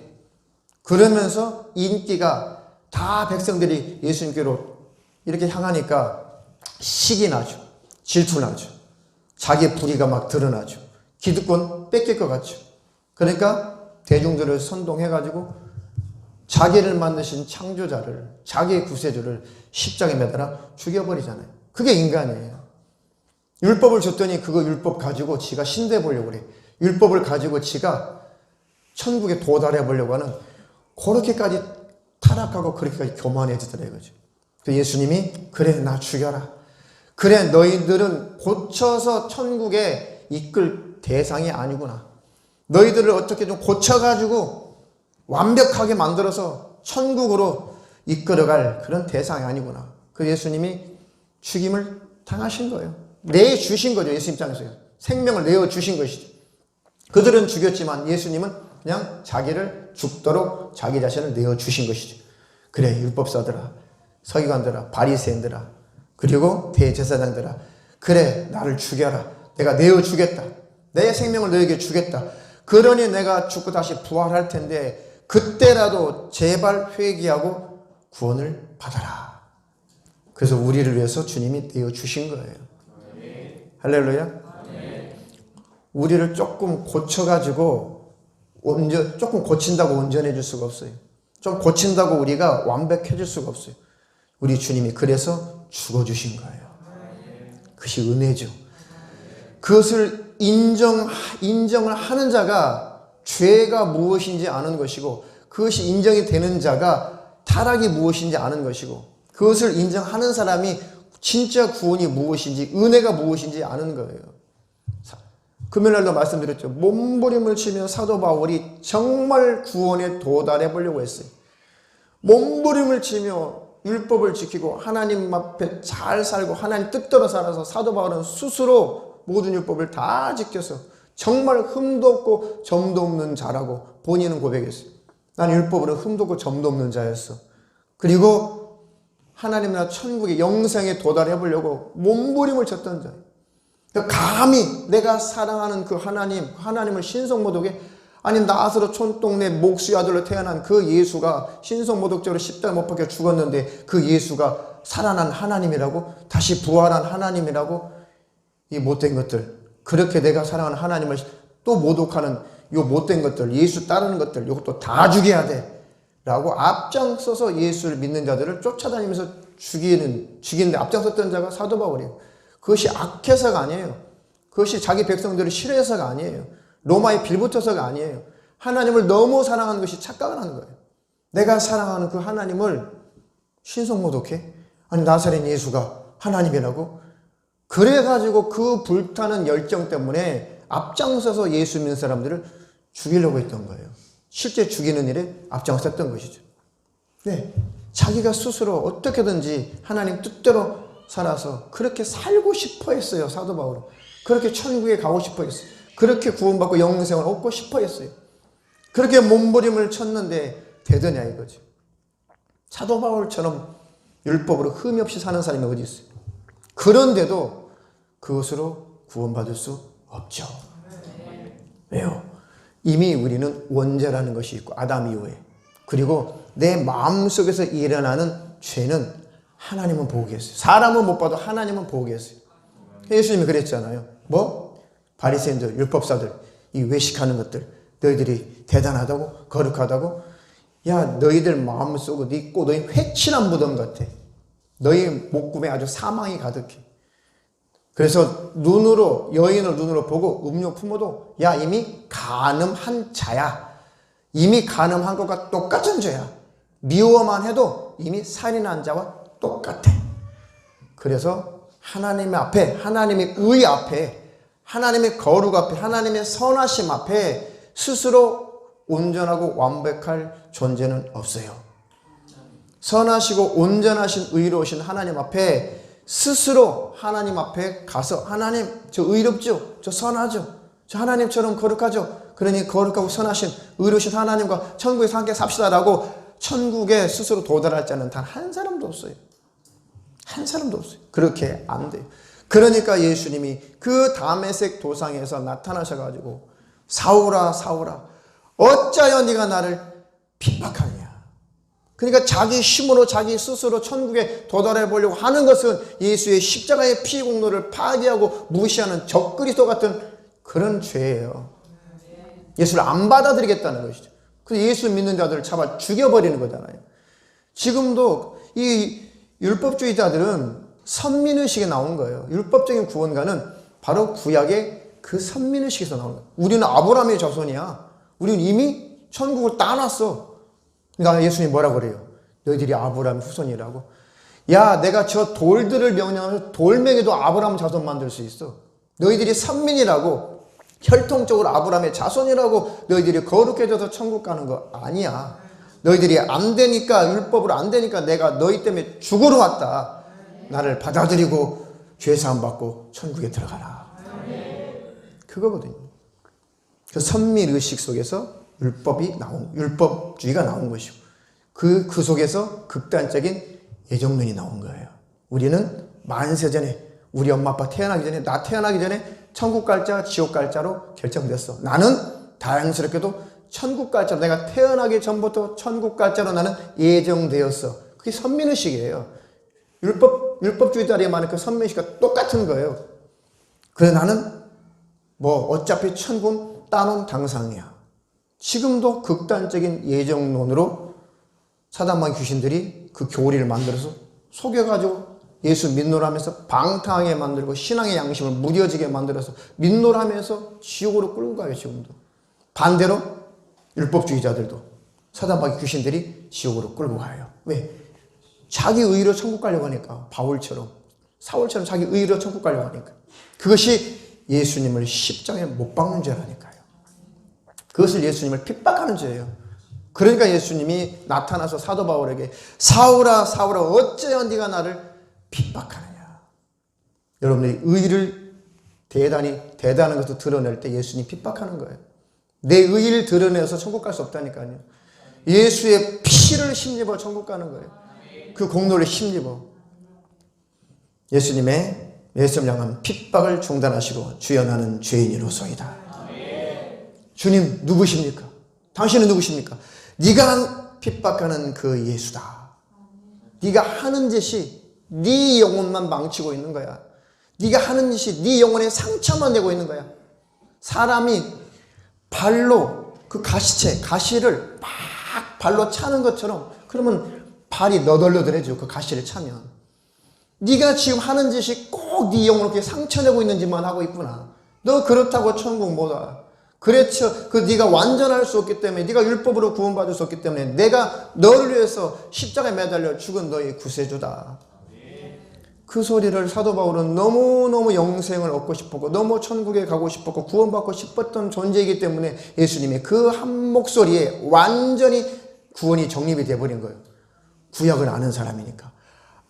그러면서 인기가 다 백성들이 예수님께로 이렇게 향하니까 식이 나죠. 질투나죠. 자기의 불의가 막 드러나죠. 기득권 뺏길 것 같죠. 그러니까 대중들을 선동해가지고 자기를 만드신 창조자를, 자기의 구세주를 십자가에 매달아 죽여버리잖아요. 그게 인간이에요. 율법을 줬더니 그거 율법 가지고 지가 신대 보려고 그래. 율법을 가지고 지가 천국에 도달해 보려고 하는, 그렇게까지 타락하고 그렇게까지 교만해지더라 이거죠. 예수님이 그래 나 죽여라. 그래 너희들은 고쳐서 천국에 이끌 대상이 아니구나. 너희들을 어떻게 좀 고쳐가지고 완벽하게 만들어서 천국으로 이끌어갈 그런 대상이 아니구나. 그 예수님이 죽임을 당하신 거예요. 내주신 거죠. 예수 입장에서요. 생명을 내어주신 것이죠. 그들은 죽였지만 예수님은 그냥 자기를 죽도록 자기 자신을 내어주신 것이죠. 그래 율법사들아, 서기관들아, 바리새인들아, 그리고 대제사장들아, 그래 나를 죽여라. 내가 내어주겠다. 내 생명을 너에게 주겠다. 그러니 내가 죽고 다시 부활할 텐데 그때라도 제발 회개하고 구원을 받아라. 그래서 우리를 위해서 주님이 내어주신 거예요. 할렐루야. 우리를 조금 고쳐가지고 조금 고친다고 온전해 줄 수가 없어요. 좀 고친다고 우리가 완벽해질 수가 없어요. 우리 주님이 그래서 죽어주신 거예요. 그것이 은혜죠. 그것을 인정을 하는 자가 죄가 무엇인지 아는 것이고, 그것이 인정이 되는 자가 타락이 무엇인지 아는 것이고, 그것을 인정하는 사람이 진짜 구원이 무엇인지, 은혜가 무엇인지 아는 거예요. 금요일날도 말씀드렸죠. 몸부림을 치며 사도 바울이 정말 구원에 도달해 보려고 했어요. 몸부림을 치며 율법을 지키고 하나님 앞에 잘 살고 하나님 뜻대로 살아서 사도 바울은 스스로 모든 율법을 다 지켜서 정말 흠도 없고 점도 없는 자라고 본인은 고백했어요. 나는 율법으로 흠도 없고 점도 없는 자였어. 그리고 하나님 나라 천국의 영생에 도달해 보려고 몸부림을 쳤던 자예요. 감히 내가 사랑하는 그 하나님을 신성모독에, 아니 나사로 촌동네 목수의 아들로 태어난 그 예수가 신성모독죄로 십자가에 못 박혀 죽었는데 그 예수가 살아난 하나님이라고, 다시 부활한 하나님이라고, 이 못된 것들, 그렇게 내가 사랑하는 하나님을 또 모독하는 요 못된 것들, 예수 따르는 것들, 이것도 다 죽여야 돼 라고 앞장서서 예수를 믿는 자들을 쫓아다니면서 죽이는데 앞장섰던 자가 사도 바울이에요. 그것이 악해서가 아니에요. 그것이 자기 백성들을 싫어해서가 아니에요. 로마에 빌붙어서가 아니에요. 하나님을 너무 사랑하는 것이 착각을 하는 거예요. 내가 사랑하는 그 하나님을 신성모독해? 아니 나사렛 예수가 하나님이라고? 그래가지고 그 불타는 열정 때문에 앞장서서 예수 믿는 사람들을 죽이려고 했던 거예요. 실제 죽이는 일에 앞장섰던 것이죠. 네, 자기가 스스로 어떻게든지 하나님 뜻대로 살아서 그렇게 살고 싶어 했어요. 사도 바울은 그렇게 천국에 가고 싶어 했어요. 그렇게 구원받고 영생을 얻고 싶어 했어요. 그렇게 몸부림을 쳤는데 되더냐 이거죠. 사도 바울처럼 율법으로 흠이 없이 사는 사람이 어디 있어요? 그런데도 그것으로 구원받을 수 없죠. 왜요? 이미 우리는 원죄라는 것이 있고 아담 이후에, 그리고 내 마음속에서 일어나는 죄는 하나님은 보고 계세요. 사람은 못 봐도 하나님은 보고 계세요. 예수님이 그랬잖아요. 뭐? 바리새인들, 율법사들, 이 외식하는 것들, 너희들이 대단하다고? 거룩하다고? 야, 너희들 마음속에 있고 너희 회칠한 무덤 같아. 너희 목구멍에 아주 사망이 가득해. 그래서 여인을 눈으로 보고 음료 품어도 야, 이미 간음한 자야. 이미 간음한 것과 똑같은 죄야. 미워만 해도 이미 살인한 자와 똑같아. 그래서 하나님 앞에, 하나님의 의 앞에, 하나님의 거룩 앞에, 하나님의 선하심 앞에 스스로 온전하고 완벽할 존재는 없어요. 선하시고 온전하신 의로우신 하나님 앞에 스스로 하나님 앞에 가서 하나님 저 의롭죠? 저 선하죠? 저 하나님처럼 거룩하죠? 그러니 거룩하고 선하신 의로우신 하나님과 천국에서 함께 삽시다라고 천국에 스스로 도달할 자는 단 한 사람도 없어요. 한 사람도 없어요. 그렇게 안 돼요. 그러니까 예수님이 그 다메섹 도상에서 나타나셔가지고 사울아 사울아 어찌하여 네가 나를 핍박하느냐. 그러니까 자기 힘으로 자기 스스로 천국에 도달해 보려고 하는 것은 예수의 십자가의 피 공로를 파괴하고 무시하는 적그리스도 같은 그런 죄예요. 예수를 안 받아들이겠다는 것이죠. 그래서 예수 믿는 자들을 잡아 죽여버리는 거잖아요. 지금도 이 율법주의자들은 선민의식에 나온 거예요. 율법적인 구원가는 바로 구약의 그 선민의식에서 나오는 거예요. 우리는 아브라함의 자손이야. 우리는 이미 천국을 따놨어. 그러니까 예수님이 뭐라고 그래요? 너희들이 아브라함 후손이라고. 야, 내가 저 돌들을 명령해서 돌멩이도 아브라함 자손 만들 수 있어. 너희들이 선민이라고, 혈통적으로 아브라함의 자손이라고 너희들이 거룩해져서 천국 가는 거 아니야. 너희들이 안 되니까, 율법으로 안 되니까 내가 너희 때문에 죽으러 왔다. 나를 받아들이고 죄사함 받고 천국에 들어가라. 그거거든요. 그 선민의식 속에서 율법주의가 나온 것이고, 그 속에서 극단적인 예정론이 나온 거예요. 우리는 만세전에, 우리 엄마 아빠 태어나기 전에, 나 태어나기 전에 천국 갈 자, 지옥 갈 자로 결정됐어. 나는 다행스럽게도 천국 갈 자로, 내가 태어나기 전부터 천국 갈 자로 나는 예정되었어. 그게 선민의식이에요. 율법주의자들이 말하는 그 선민의식과 똑같은 거예요. 그래 나는 뭐 어차피 천국은 따놓은 당상이야. 지금도 극단적인 예정론으로 사단마귀 귀신들이 그 교리를 만들어서 속여가지고 예수 믿노라면서 방탕하게 만들고 신앙의 양심을 무뎌지게 만들어서 믿노라면서 지옥으로 끌고 가요. 지금도. 반대로 율법주의자들도 사단마귀 귀신들이 지옥으로 끌고 가요. 왜? 자기 의로 천국 가려고 하니까. 바울처럼, 사울처럼 자기 의로 천국 가려고 하니까. 그것이 예수님을 십자가에 못 박는 죄라니까요. 그것을 예수님을 핍박하는 죄예요. 그러니까 예수님이 나타나서 사도 바울에게 사울아 사울아 어째여 네가 나를 핍박하느냐. 여러분들이 의를 대단한 것을 드러낼 때 예수님 핍박하는 거예요. 내 의를 드러내서 천국 갈 수 없다니까요. 예수의 피를 힘입어 천국 가는 거예요. 그 공로를 힘입어. 예수님의 예수를 향한 핍박을 중단하시고 주여 나는 죄인이로소이다. 주님 누구십니까? 당신은 누구십니까? 네가 핍박하는 그 예수다. 네가 하는 짓이 네 영혼만 망치고 있는 거야. 네가 하는 짓이 네 영혼에 상처만 내고 있는 거야. 사람이 발로 그 가시를 막 발로 차는 것처럼 그러면 발이 너덜너덜해지고 그 가시를 차면 네가 지금 하는 짓이 꼭 네 영혼을 그렇게 상처내고 있는 짓만 하고 있구나. 너 그렇다고 천국 못 와. 그렇죠. 네가 완전할 수 없기 때문에 네가 율법으로 구원받을 수 없기 때문에 내가 너를 위해서 십자가에 매달려 죽은 너의 구세주다. 그 소리를 사도 바울은 너무너무 영생을 얻고 싶었고 너무 천국에 가고 싶었고 구원받고 싶었던 존재이기 때문에 예수님의 그 한 목소리에 완전히 구원이 정립이 되어버린 거예요. 구약을 아는 사람이니까.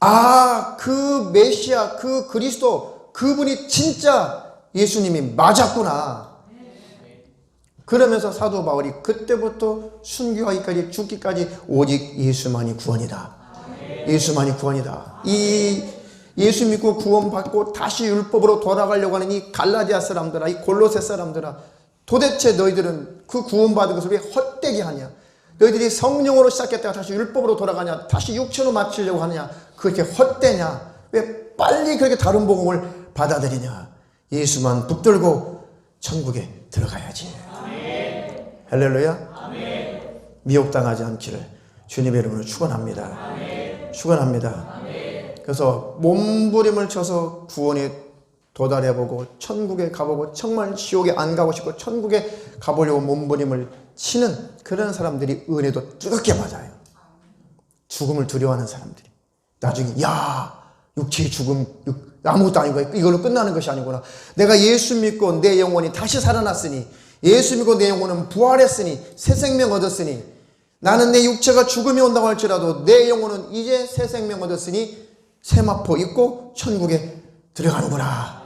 아, 그 메시아, 그 그리스도, 그분이 진짜 예수님이 맞았구나. 그러면서 사도 바울이 그때부터 순교하기까지 죽기까지 오직 예수만이 구원이다. 예수만이 구원이다. 이 예수 믿고 구원받고 다시 율법으로 돌아가려고 하는 이 갈라디아 사람들아, 이 골로새 사람들아, 도대체 너희들은 그 구원받은 것을 왜 헛되게 하냐? 너희들이 성령으로 시작했다가 다시 율법으로 돌아가냐? 다시 육체로 마치려고 하느냐? 그렇게 헛되냐? 왜 빨리 그렇게 다른 복음을 받아들이냐? 예수만 붙들고 천국에 들어가야지. 아멘. 할렐루야. 아멘. 미혹당하지 않기를 주님의 이름으로 축원합니다. 아멘. 축원합니다. 아멘. 그래서 몸부림을 쳐서 구원에 도달해보고 천국에 가보고 정말 지옥에 안 가고 싶고 천국에 가보려고 몸부림을 치는 그런 사람들이 은혜도 뜨겁게 맞아요. 죽음을 두려워하는 사람들이 나중에 야 육체의 죽음 아무것도 아니고 이걸로 끝나는 것이 아니구나. 내가 예수 믿고 내 영혼이 다시 살아났으니 예수 믿고 내 영혼은 부활했으니 새 생명 얻었으니 나는 내 육체가 죽음이 온다고 할지라도 내 영혼은 이제 새 생명 얻었으니 세마포 입고 천국에 들어가는구나.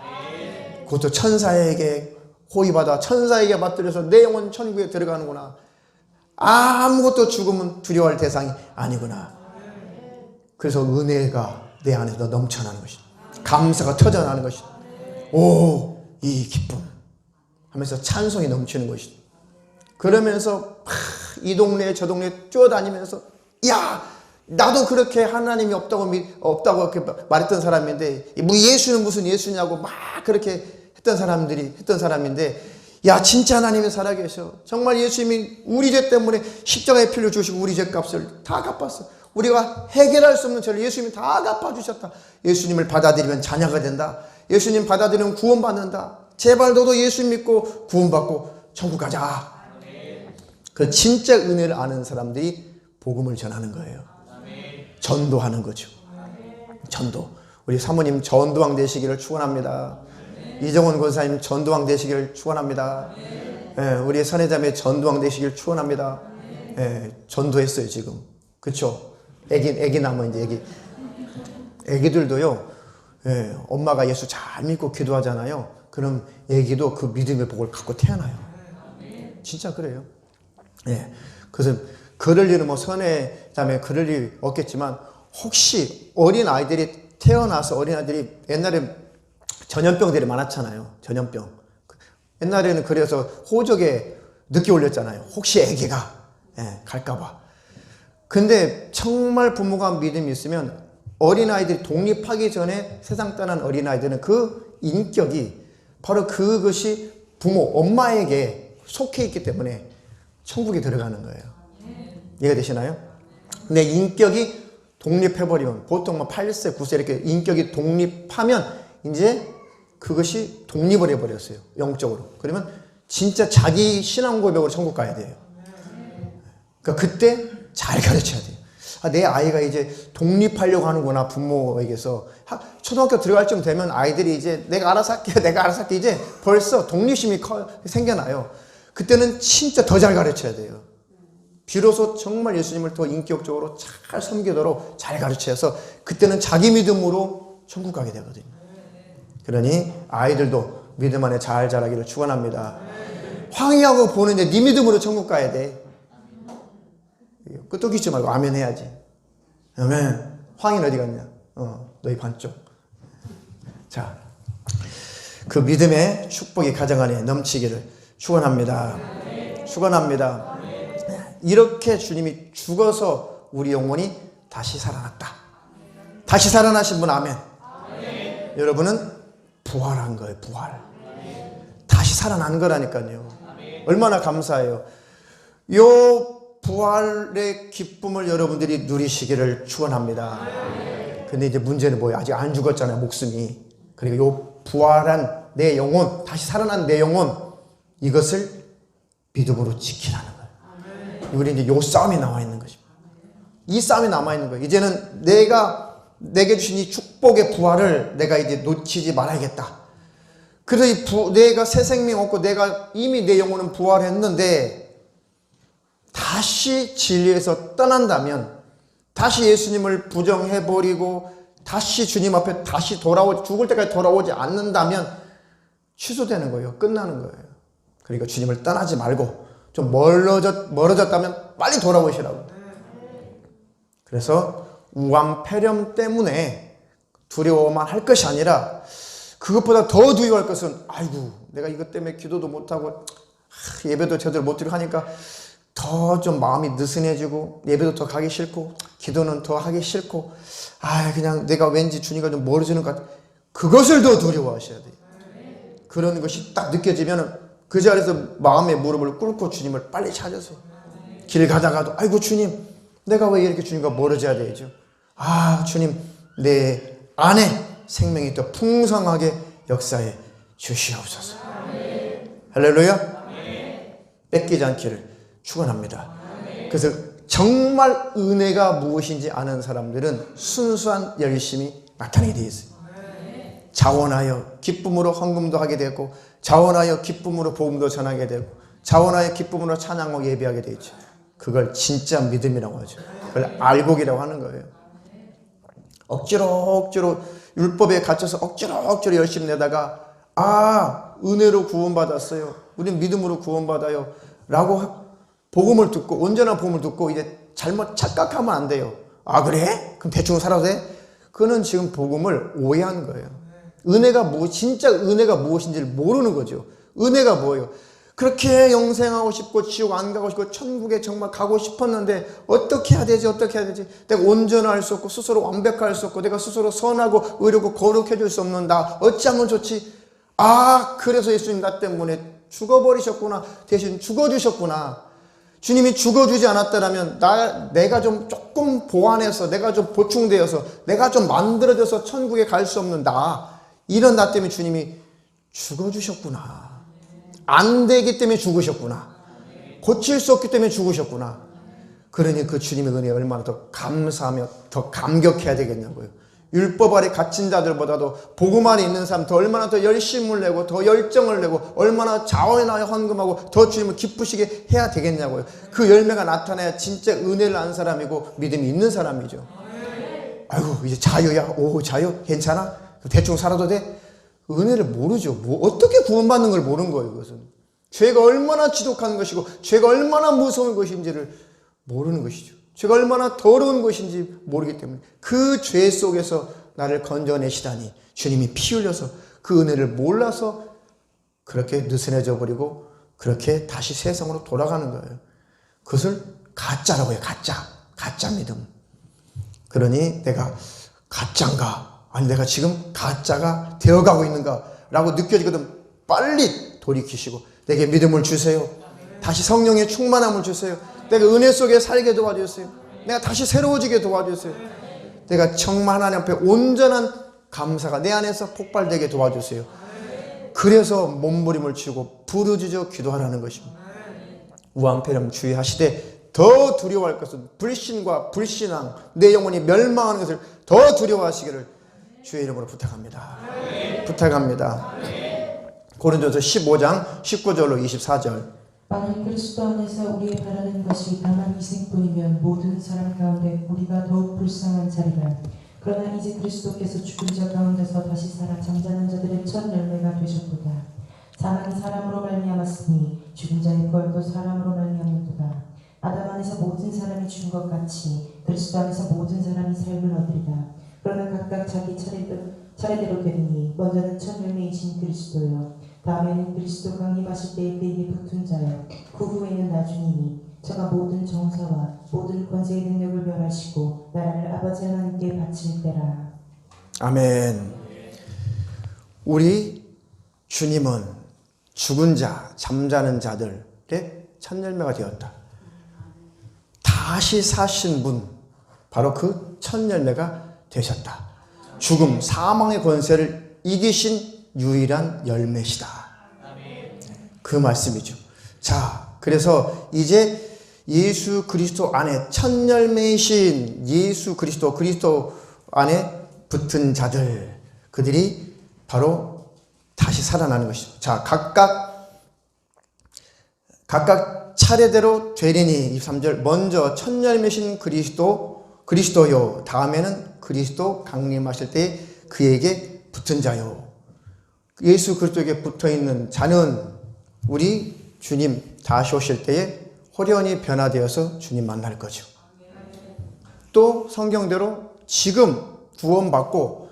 그것도 천사에게 호의받아 천사에게 받들여서 내 영혼 천국에 들어가는구나. 아무것도 죽음은 두려워할 대상이 아니구나. 그래서 은혜가 내 안에서 넘쳐나는 것이다. 감사가 터져나는 것이다. 오, 이 기쁨 하면서 찬송이 넘치는 것이다. 그러면서 이 동네 저 동네 뛰어다니면서 야 나도 그렇게 하나님이 없다고 그렇게 말했던 사람인데 뭐 예수는 무슨 예수냐고 막 그렇게 했던 사람인데 야 진짜 하나님이 살아계셔. 정말 예수님이 우리 죄 때문에 십자가에 피를 주시고 우리 죄값을 다 갚았어. 우리가 해결할 수 없는 죄를 예수님이 다 갚아주셨다. 예수님을 받아들이면 자녀가 된다. 예수님 받아들이면 구원받는다. 제발 너도 예수 믿고 구원받고 천국 가자. 그 진짜 은혜를 아는 사람들이 복음을 전하는 거예요. 전도하는 거죠. 전도. 우리 사모님 전도왕 되시기를 축원합니다. 이정원 권사님 전도왕 되시기를 축원합니다. 우리 선혜자매 전도왕 되시기를 축원합니다. 전도했어요 지금. 그렇죠? 애기 남은 이제 애기들도요. 엄마가 예수 잘 믿고 기도하잖아요. 그럼 애기도 그 믿음의 복을 갖고 태어나요. 진짜 그래요. 그래서 그럴 일은 뭐 선혜자매 그럴 일 없겠지만 혹시 어린 아이들이 태어나서 어린아이들이 옛날에 전염병들이 많았잖아요. 전염병. 옛날에는 그래서 호적에 늦게 올렸잖아요. 혹시 아기가 갈까봐. 근데 정말 부모가 믿음이 있으면 어린아이들이 독립하기 전에 세상 떠난 어린아이들은 그 인격이 바로 그것이 부모, 엄마에게 속해 있기 때문에 천국에 들어가는 거예요. 이해가 되시나요? 내 인격이 독립해버리면 보통 뭐 8세, 9세 이렇게 인격이 독립하면 이제 그것이 독립을 해버렸어요. 영적으로. 그러면 진짜 자기 신앙 고백으로 천국 가야 돼요. 그러니까 그때 잘 가르쳐야 돼요. 내 아이가 이제 독립하려고 하는구나, 부모에게서. 초등학교 들어갈 쯤 되면 아이들이 이제 내가 알아서 할게 이제 벌써 독립심이 생겨나요. 그때는 진짜 더 잘 가르쳐야 돼요. 비로소 정말 예수님을 더 인격적으로 잘 섬기도록 잘 가르쳐서 그때는 자기 믿음으로 천국 가게 되거든요. 그러니 아이들도 믿음 안에 잘 자라기를 축원합니다. 황희하고 보는데 네 믿음으로 천국 가야 돼. 끄떡이지 말고 아멘 해야지. 아멘. 황희는 어디 갔냐? 너희 반쪽. 자, 그 믿음의 축복이 가정 안에 넘치기를 축원합니다. 축원합니다. 이렇게 주님이 죽어서 우리 영혼이 다시 살아났다. 다시 살아나신 분 아멘. 여러분은 부활한 거예요. 부활. 다시 살아난 거라니까요. 얼마나 감사해요. 요 부활의 기쁨을 여러분들이 누리시기를 축원합니다. 근데 이제 문제는 뭐예요? 아직 안 죽었잖아요. 목숨이. 그리고 요 부활한 내 영혼, 다시 살아난 내 영혼, 이것을 믿음으로 지키라는 거예요. 우리 이제 요 싸움이 나와 있는 것입니다. 이 싸움이 남아 있는 거예요. 이제는 내게 주신 이 축복의 부활을 내가 이제 놓치지 말아야겠다. 그래서 내가 새 생명 얻고 내가 이미 내 영혼은 부활했는데 다시 진리에서 떠난다면, 다시 예수님을 부정해버리고 다시 주님 앞에 다시 죽을 때까지 돌아오지 않는다면 취소되는 거예요. 끝나는 거예요. 그러니까 주님을 떠나지 말고 좀 멀어졌다면 빨리 돌아오시라고. 그래서 우암폐렴 때문에 두려워만 할 것이 아니라 그것보다 더 두려워할 것은, 아이고 내가 이것 때문에 기도도 못하고 예배도 제대로 못 드리고 하니까 더 좀 마음이 느슨해지고 예배도 더 가기 싫고 기도는 더 하기 싫고, 그냥 내가 왠지 주님과 좀 멀어지는 것 같아. 그것을 더 두려워하셔야 돼요. 그런 것이 딱 느껴지면 그 자리에서 마음의 무릎을 꿇고 주님을 빨리 찾으세요. 길 가다가도 아이고 주님, 내가 왜 이렇게 주님과 멀어져야 되죠? 주님, 내 안에 생명이 더 풍성하게 역사해 주시옵소서. 할렐루야. 뺏기지 않기를 축원합니다. 그래서 정말 은혜가 무엇인지 아는 사람들은 순수한 열심이 나타나게 되어 있어요. 자원하여 기쁨으로 헌금도 하게 되고, 자원하여 기쁨으로 복음도 전하게 되고, 자원하여 기쁨으로 찬양하고 예배하게 되어 있죠. 그걸 진짜 믿음이라고 하죠. 그걸 알곡이라고 하는 거예요. 억지로 율법에 갇혀서 억지로 열심히 내다가 은혜로 구원받았어요, 우리는 믿음으로 구원받아요 라고 복음을 듣고, 온전한 복음을 듣고 이제 잘못 착각하면 안 돼요. 그래? 그럼 대충 살아도 돼? 그는 지금 복음을 오해한 거예요. 진짜 은혜가 무엇인지를 모르는 거죠. 은혜가 뭐예요? 그렇게 영생하고 싶고 지옥 안 가고 싶고 천국에 정말 가고 싶었는데 어떻게 해야 되지? 내가 온전할 수 없고 스스로 완벽할 수 없고 내가 스스로 선하고 의롭고 거룩해질 수 없는 나 어찌하면 좋지? 그래서 예수님 나 때문에 죽어버리셨구나. 대신 죽어주셨구나. 주님이 죽어주지 않았다면 내가 좀 조금 보완해서, 내가 좀 보충되어서, 내가 좀 만들어져서 천국에 갈 수 없는 이런 나 때문에 주님이 죽어주셨구나. 안 되기 때문에 죽으셨구나. 고칠 수 없기 때문에 죽으셨구나. 그러니 그 주님의 은혜에 얼마나 더 감사하며 더 감격해야 되겠냐고요. 율법 아래 갇힌 자들보다도 복음 안에 있는 사람 얼마나 더 열심을 내고 더 열정을 내고 얼마나 자원하여 헌금하고 더 주님을 기쁘시게 해야 되겠냐고요. 그 열매가 나타나야 진짜 은혜를 아는 사람이고 믿음이 있는 사람이죠. 아이고 이제 자유야. 자유? 괜찮아? 대충 살아도 돼? 은혜를 모르죠. 어떻게 구원받는 걸 모르는 거예요. 그것은 죄가 얼마나 지독한 것이고 죄가 얼마나 무서운 것인지를 모르는 것이죠. 죄가 얼마나 더러운 것인지 모르기 때문에 그 죄 속에서 나를 건져내시다니, 주님이 피 흘려서 그 은혜를 몰라서 그렇게 느슨해져 버리고 그렇게 다시 세상으로 돌아가는 거예요. 그것을 가짜라고 해요. 가짜 믿음. 그러니 내가 가짜인가? 아니 내가 지금 가짜가 되어가고 있는가? 라고 느껴지거든. 빨리 돌이키시고 내게 믿음을 주세요. 다시 성령의 충만함을 주세요. 내가 은혜 속에 살게 도와주세요. 내가 다시 새로워지게 도와주세요. 내가 정말 하나님 앞에 온전한 감사가 내 안에서 폭발되게 도와주세요. 그래서 몸부림을 치고 부르짖어 기도하라는 것입니다. 우암폐렴 주의하시되 더 두려워할 것은 불신과 불신앙, 내 영혼이 멸망하는 것을 더 두려워하시기를 주의 이름으로 부탁합니다. 부탁합니다. 고린도서 15장 19절로 24절 만일 그리스도 안에서 우리의 바라는 것이 다만 희생뿐이면 모든 사람 가운데 우리가 더욱 불쌍한 자리라. 그러나 이제 그리스도께서 죽은 자 가운데서 다시 살아 잠자는 자들의 첫 열매가 되셨도다. 사망이 사람으로 말미암았으니 죽은 자의 부활도 사람으로 말미암았도다. 아담 안에서 모든 사람이 죽은 것 같이 그리스도 안에서 모든 사람이 삶을 얻으리라. 그러나 각각 자기 차례대로 되리니 먼저는 첫 열매이신 그리스도요, 다음에는 그리스도 강림하실 때에 그에게 붙은 자요, 그 후에는 나중이니 저가 모든 정사와 모든 권세의 능력을 멸하시고 나라를 아버지 하나님께 바칠 때라. 아멘. 우리 주님은 죽은 자, 잠자는 자들의 첫 열매가 되었다. 다시 사신 분, 바로 그 첫 열매가 되셨다. 죽음, 사망의 권세를 이기신 유일한 열매시다. 그 말씀이죠. 자, 그래서 이제 예수 그리스도 안에 첫 열매이신 예수 그리스도 안에 붙은 자들, 그들이 바로 다시 살아나는 것이죠. 자, 각각 차례대로 되리니 23절, 먼저 첫 열매신 그리스도요, 다음에는 그리스도 강림하실 때 그에게 붙은 자요. 예수 그리스도에게 붙어있는 자는 우리 주님 다시 오실 때에 호련히 변화되어서 주님 만날 거죠. 또 성경대로 지금 구원받고,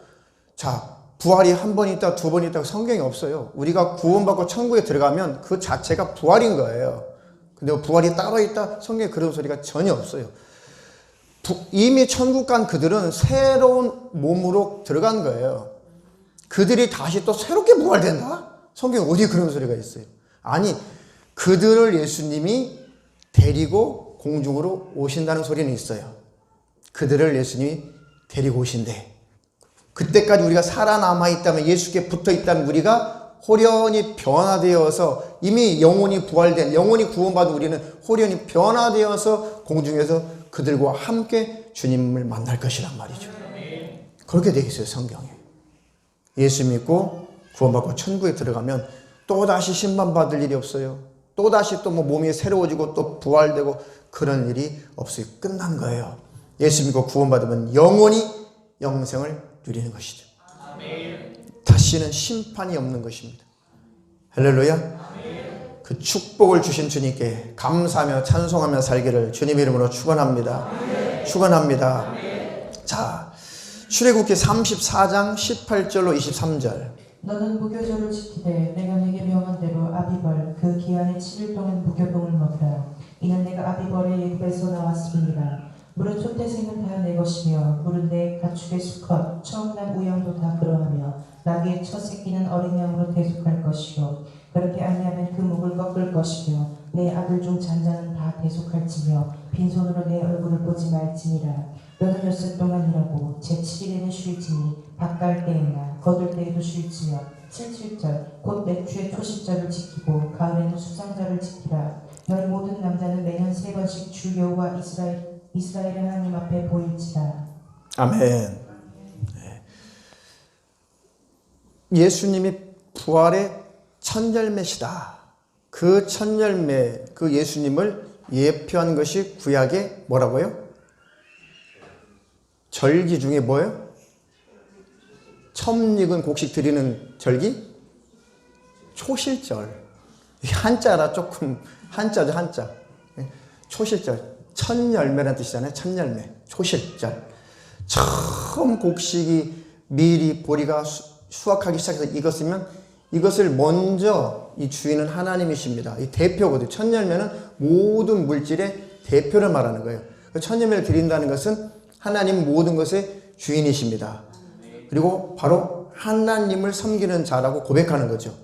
자, 부활이 한 번 있다 두 번 있다고 성경이 없어요. 우리가 구원받고 천국에 들어가면 그 자체가 부활인 거예요. 근데 부활이 따로 있다, 성경에 그런 소리가 전혀 없어요. 이미 천국 간 그들은 새로운 몸으로 들어간 거예요. 그들이 다시 또 새롭게 부활된다? 성경에 어디 그런 소리가 있어요? 아니, 그들을 예수님이 데리고 공중으로 오신다는 소리는 있어요. 그들을 예수님이 데리고 오신대. 그때까지 우리가 살아남아 있다면, 예수께 붙어 있다면 우리가 호련히 변화되어서, 이미 영혼이 부활된, 영혼이 구원받은 우리는 호련히 변화되어서 공중에서 그들과 함께 주님을 만날 것이란 말이죠. 그렇게 되어 있어요, 성경에. 예수 믿고 구원받고 천국에 들어가면 또다시 심판받을 일이 없어요. 또다시 또 몸이 새로워지고 또 부활되고 그런 일이 없어요. 끝난 거예요. 예수 믿고 구원받으면 영원히 영생을 누리는 것이죠. 다시는 심판이 없는 것입니다. 할렐루야. 그 축복을 주신 주님께 감사하며 찬송하며 살기를 주님 이름으로 축원합니다. 축원합니다. 자, 출애굽기 34장 18절로 23절. 너는 무교절을 지키되 내가 내게 명한 대로 아비벌 그 기한의 7일 동안 무교병을 먹으라. 이는 내가 아비벌의 예굽에서 나왔음이니라. 물은 초태생은 다 내 것이며 물은 내 가축의 수컷 처음 난 우양도 다 그러하며 나귀의 첫 새끼는 어린 양으로 대속할 것이요, 그렇게 아니하면 그 목을 꺾을 것이며 내 아들 중 잔자는 다 대속할지며 빈손으로 내 얼굴을 보지 말지니라. 너는 엿새 동안 일하고 제7일에는 쉴지니 밭갈 때에나 거둘 때에도 쉴지며 77절 곧 맥주의 초실절을 지키고 가을에는 수상절을 지키라. 너희 모든 남자는 매년 3번씩 주 여호와 이스라엘의 하나님 앞에 보일지라. 아멘. 예수님이 부활의 첫 열매시다. 그 첫 열매, 그 예수님을 예표한 것이 구약의 뭐라고요? 절기 중에 뭐예요? 처음 익은 곡식 드리는 절기? 초실절. 한자라 조금, 한자죠, 한자. 초실절. 첫 열매라는 뜻이잖아요. 첫 열매. 초실절. 처음 곡식이 미리 보리가 수확하기 시작해서 익었으면 이것을 먼저 이 주인은 하나님이십니다. 이 대표거든요. 첫 열매는 모든 물질의 대표를 말하는 거예요. 첫 열매를 드린다는 것은 하나님 모든 것의 주인이십니다. 그리고 바로 하나님을 섬기는 자라고 고백하는 거죠.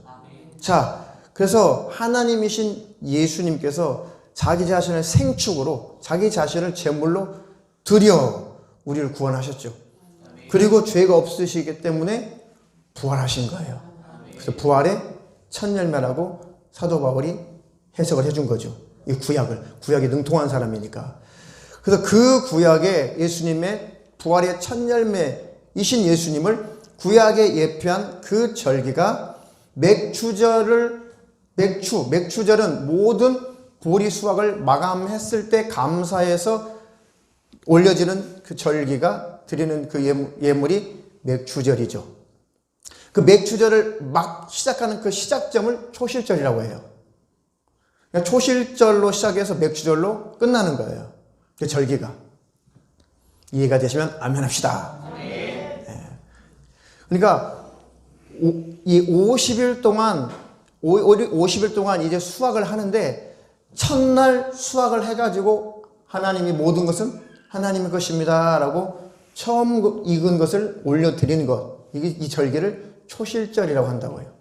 자, 그래서 하나님이신 예수님께서 자기 자신을 생축으로, 자기 자신을 제물로 드려 우리를 구원하셨죠. 그리고 죄가 없으시기 때문에 부활하신 거예요. 그래서 부활의 첫 열매라고 사도 바울이 해석을 해준 거죠. 이 구약이 능통한 사람이니까. 그래서 그 구약에 예수님의 부활의 첫 열매이신 예수님을 구약에 예표한 그 절기가 맥주절을 맥추절은 모든 보리 수확을 마감했을 때 감사해서 올려지는 그 절기가 드리는 그 예물이 맥추절이죠. 그 맥추절을 막 시작하는 그 시작점을 초실절이라고 해요. 그러니까 초실절로 시작해서 맥추절로 끝나는 거예요. 그 절기가. 이해가 되시면 아멘 합시다. 네. 그러니까 이 50일 동안 이제 수확을 하는데 첫날 수확을 해가지고 하나님이 모든 것은 하나님의 것입니다 라고 처음 익은 것을 올려드리는 것, 이 절기를 초실절이라고 한다고 해요.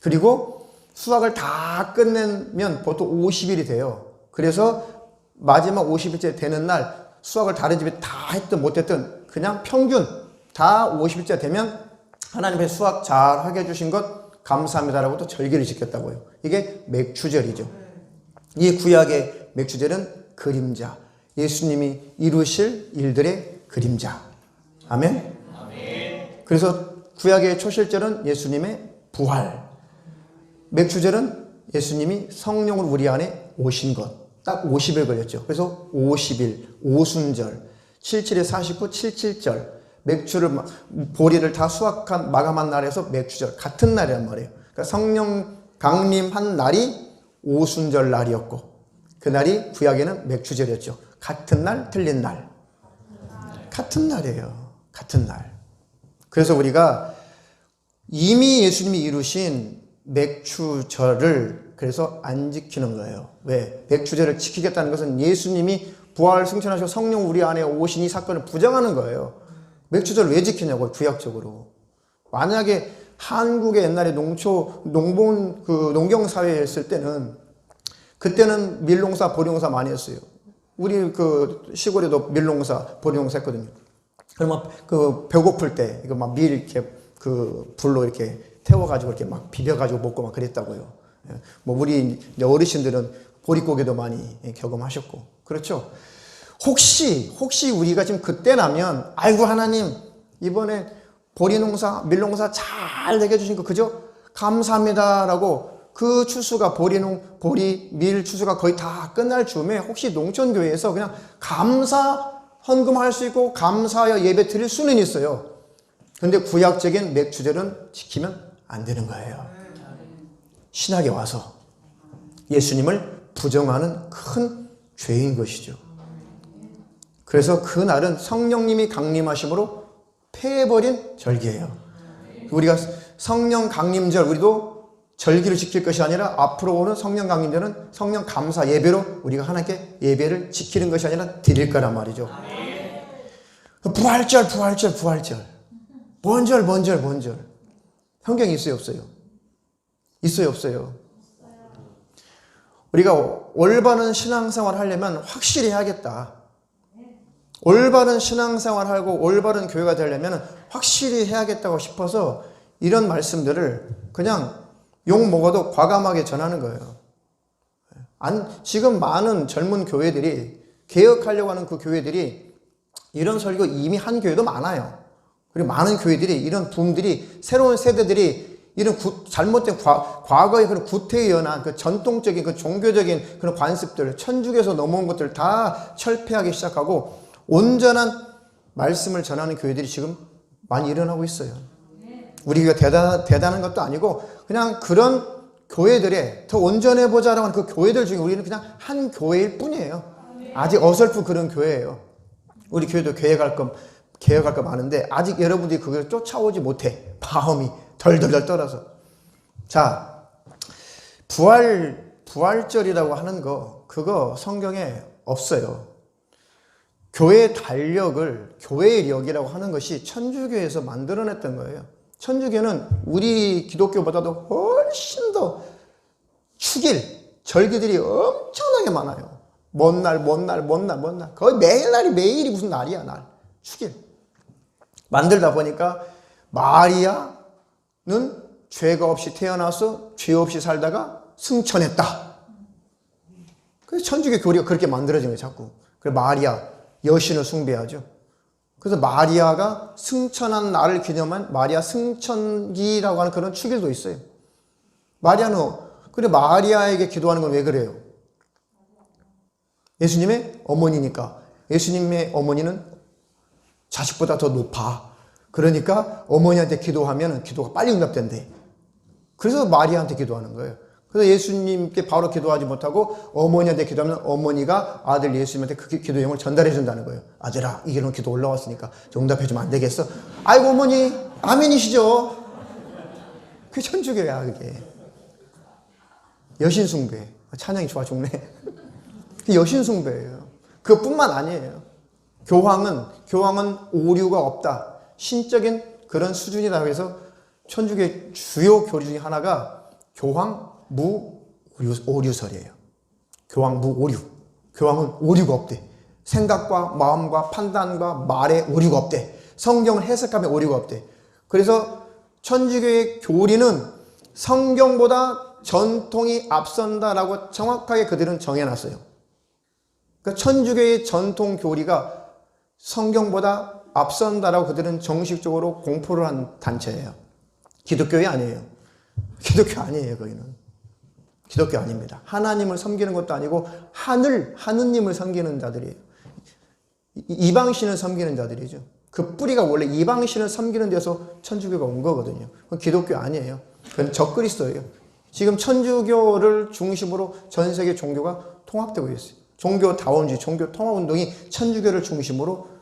그리고 수확을 다 끝내면 보통 50일이 돼요. 그래서 마지막 50일째 되는 날 수확을 다른 집에 다 했든 못했든 그냥 평균 다 50일째 되면 하나님의 수확 잘 하게 해주신 것 감사합니다라고 또 절기를 지켰다고요. 이게 맥추절이죠. 이 구약의 맥추절은 그림자, 예수님이 이루실 일들의 그림자. 아멘? 그래서 구약의 초실절은 예수님의 부활, 맥추절은 예수님이 성령으로 우리 안에 오신 것. 딱 50일 걸렸죠. 그래서 50일, 오순절, 77에 49, 77절, 맥추를, 보리를 다 수확한, 마감한 날에서 맥추절, 같은 날이란 말이에요. 그러니까 성령 강림한 날이 오순절 날이었고, 그날이 구약에는 맥추절이었죠. 같은 날, 틀린 날. 같은 날이에요. 같은 날. 그래서 우리가 이미 예수님이 이루신 맥추절을 그래서 안 지키는 거예요. 왜? 맥추절을 지키겠다는 것은 예수님이 부활 승천하시고 성령 우리 안에 오신 이 사건을 부정하는 거예요. 맥추절을 왜 지키냐고요, 구약적으로. 만약에 한국의 옛날에 농경사회였을 때는, 그때는 밀농사, 보리농사 많이 했어요. 우리 그 시골에도 밀농사, 보리농사 했거든요. 그러면 그 배고플 때, 이거 막 밀 이렇게 그 불로 이렇게 태워가지고 이렇게 막 비벼가지고 먹고 막 그랬다고요. 뭐 우리 어르신들은 보릿고개도 많이 경험하셨고, 그렇죠? 혹시 우리가 지금 그때라면, 아이고 하나님 이번에 보리농사, 밀농사 잘 되게 해주신 거 그죠? 감사합니다라고 그 추수가 보리, 밀 추수가 거의 다 끝날 즈음에 혹시 농촌교회에서 그냥 감사 헌금할 수 있고 감사하여 예배 드릴 수는 있어요. 근데 구약적인 맥추절은 지키면 안 되는 거예요. 신학에 와서 예수님을 부정하는 큰 죄인 것이죠. 그래서 그날은 성령님이 강림하심으로 폐해버린 절기예요. 우리가 성령 강림절, 우리도 절기를 지킬 것이 아니라 앞으로 오는 성령 강림절은 성령 감사 예배로 우리가 하나님께 예배를 지키는 것이 아니라 드릴 거란 말이죠. 부활절. 뭔 절. 성경에 있어요, 없어요? 있어요, 없어요? 우리가 올바른 신앙생활 하려면 확실히 해야겠다. 올바른 신앙생활 하고 올바른 교회가 되려면 확실히 해야겠다고 싶어서 이런 말씀들을 그냥 욕 먹어도 과감하게 전하는 거예요. 지금 많은 젊은 교회들이, 개혁하려고 하는 그 교회들이 이런 설교 이미 한 교회도 많아요. 그리고 많은 교회들이, 이런 붐들이, 새로운 세대들이 이런 잘못된 과거의 그런 구태연한 그 전통적인 그 종교적인 그런 관습들, 천주교에서 넘어온 것들 다 철폐하기 시작하고 온전한 말씀을 전하는 교회들이 지금 많이 일어나고 있어요. 우리가 대단한 것도 아니고 그냥 그런 교회들에 더 온전해보자라고 하는 그 교회들 중에 우리는 그냥 한 교회일 뿐이에요. 아직 어설픈 그런 교회예요. 우리 교회도 개혁할 거 많은데 아직 여러분들이 그걸 쫓아오지 못해. 마음이 덜덜덜 떨어서. 자, 부활절이라고 하는 거, 그거 성경에 없어요. 교회의 달력을 교회의 력이라고 하는 것이 천주교에서 만들어냈던 거예요. 천주교는 우리 기독교보다도 훨씬 더 축일, 절기들이 엄청나게 많아요. 먼 날. 거의 매일이 무슨 날이야, 날. 축일. 만들다 보니까 마리아는 죄가 없이 태어나서 죄 없이 살다가 승천했다. 그래서 천주교 교리가 그렇게 만들어진 거예요, 자꾸. 그래서 마리아, 여신을 숭배하죠. 그래서 마리아가 승천한 날을 기념한 마리아 승천기라고 하는 그런 축일도 있어요. 마리아는 근데 마리아에게 기도하는 건 왜 그래요? 예수님의 어머니니까. 예수님의 어머니는 자식보다 더 높아. 그러니까 어머니한테 기도하면 기도가 빨리 응답된대. 그래서 마리아한테 기도하는 거예요. 그래서 예수님께 바로 기도하지 못하고 어머니한테 기도하면 어머니가 아들 예수님한테 그 기도 내용을 전달해 준다는 거예요. 아들아, 이런 기도 올라왔으니까 좀 응답해 주면 안 되겠어? 아이고 어머니, 아멘이시죠? 그게 천주교야, 그게. 여신숭배. 찬양이 좋아 죽네. 여신숭배예요. 그것뿐만 아니에요. 교황은 오류가 없다. 신적인 그런 수준이다. 그래서 천주교의 주요 교리 중에 하나가 교황무오류설이에요. 교황무오류. 교황은 오류가 없대. 생각과 마음과 판단과 말에 오류가 없대. 성경을 해석하면 오류가 없대. 그래서 천주교의 교리는 성경보다 전통이 앞선다라고 정확하게 그들은 정해놨어요. 그러니까 천주교의 전통 교리가 성경보다 앞선다라고 그들은 정식적으로 공포를 한 단체예요. 기독교회 아니에요. 기독교 아니에요, 거기는. 기독교 아닙니다. 하나님을 섬기는 것도 아니고 하느님을 섬기는 자들이에요. 이방신을 섬기는 자들이죠. 그 뿌리가 원래 이방신을 섬기는 데서 천주교가 온 거거든요. 그건 기독교 아니에요. 그건 적그리스도예요. 지금 천주교를 중심으로 전 세계 종교가 통합되고 있어요. 종교다원주의, 종교 통합운동이 천주교를 중심으로